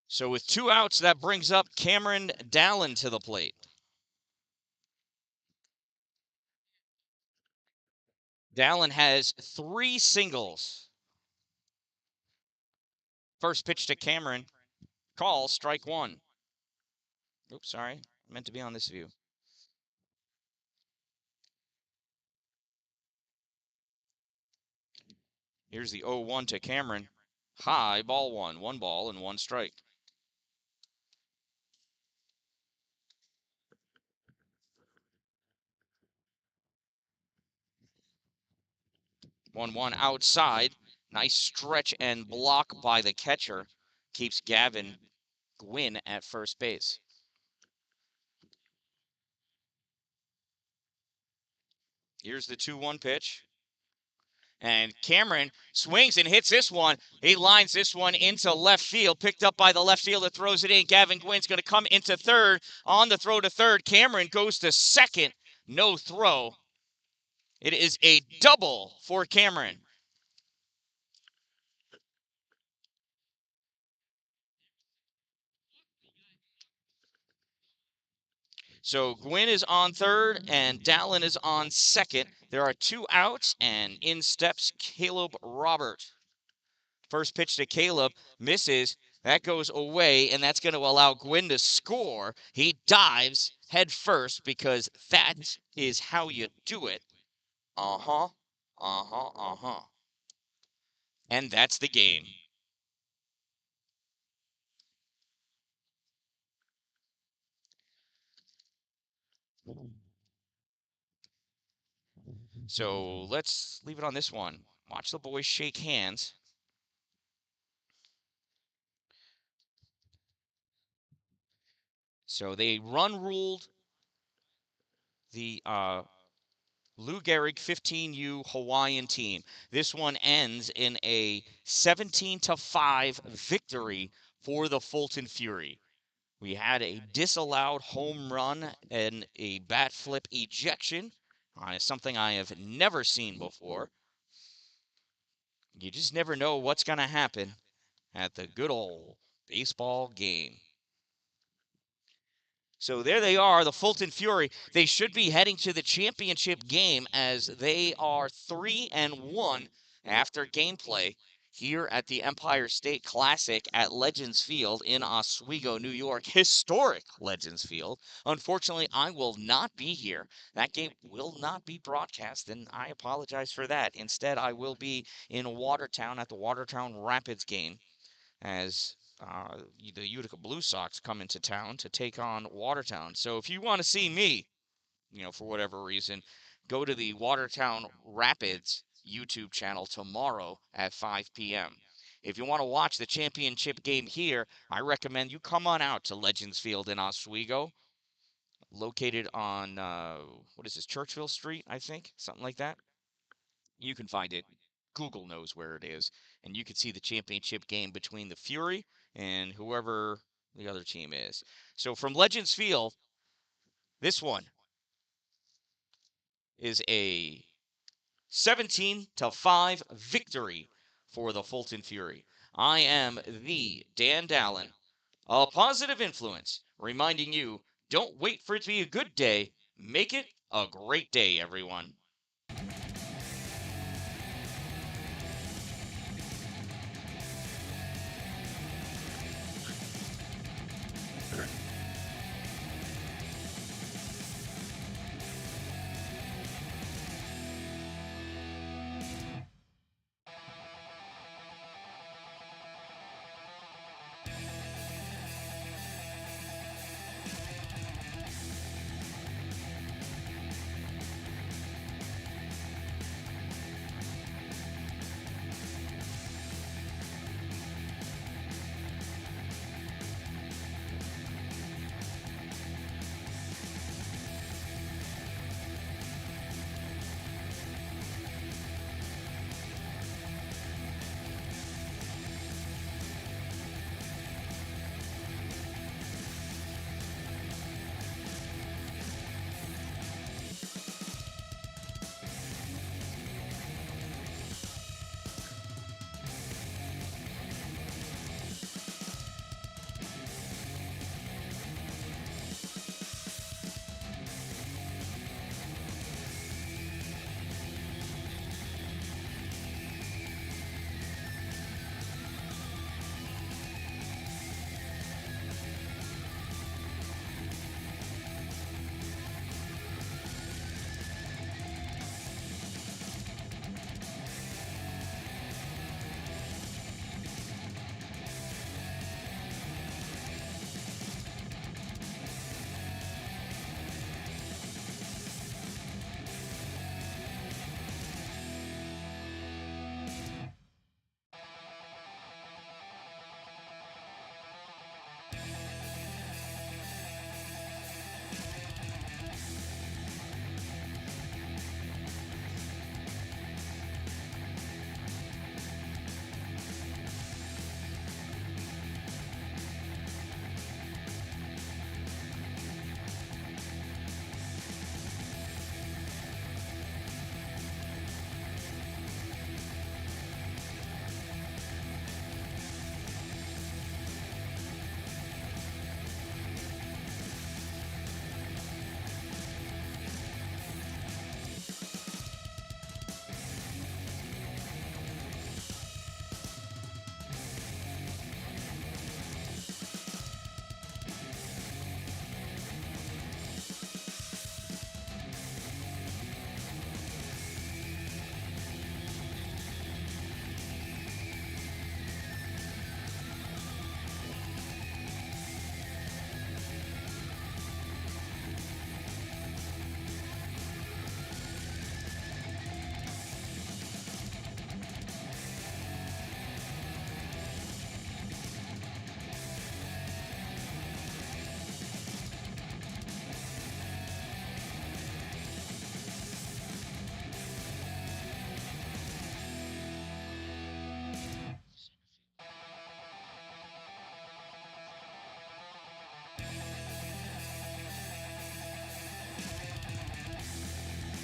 Speaker 1: So with 2 outs, that brings up Cameron Dallin to the plate. Dallin has 3 singles. First pitch to Cameron. Call, strike 1. Oops, sorry. Meant to be on this view. Here's the 0-1 to Cameron. High, ball 1. 1-1 strike. 1-1 outside. Nice stretch and block by the catcher. Keeps Gavin Gwynn at first base. Here's the 2-1 pitch. And Cameron swings and hits this one. He lines this one into left field. Picked up by the left fielder, throws it in. Gavin Gwynn's going to come into third. On the throw to third, Cameron goes to second. No throw. It is a double for Cameron. So Gwynn is on third and Dallin is on second. There are 2 outs, and in steps Caleb Robert. First pitch to Caleb, misses. That goes away, and that's going to allow Gwynn to score. He dives head first because that is how you do it. And that's the game. So let's leave it on this one. Watch the boys shake hands. So they run ruled the Lou Gehrig 15U Hawaiian team. This one ends in a 17-5 victory for the Fulton Fury. We had a disallowed home run and a bat flip ejection. Something I have never seen before. You just never know what's going to happen at the good old baseball game. So there they are, the Fulton Fury. They should be heading to the championship game as they are 3-1 after gameplay here at the Empire State Classic at Legends Field in Oswego, New York. Historic Legends Field. Unfortunately, I will not be here. That game will not be broadcast, and I apologize for that. Instead, I will be in Watertown at the Watertown Rapids game as the Utica Blue Sox come into town to take on Watertown. So if you want to see me, for whatever reason, go to the Watertown Rapids YouTube channel tomorrow at 5 p.m. If you want to watch the championship game here, I recommend you come on out to Legends Field in Oswego, located on, what is this, Churchville Street, I think, something like that. You can find it. Google knows where it is. And you can see the championship game between the Fury and whoever the other team is. So from Legends Field, this one is a 17-5 victory for the Fulton Fury. I am the Dan-Dalin, a positive influence, reminding you, don't wait for it to be a good day. Make it a great day, everyone.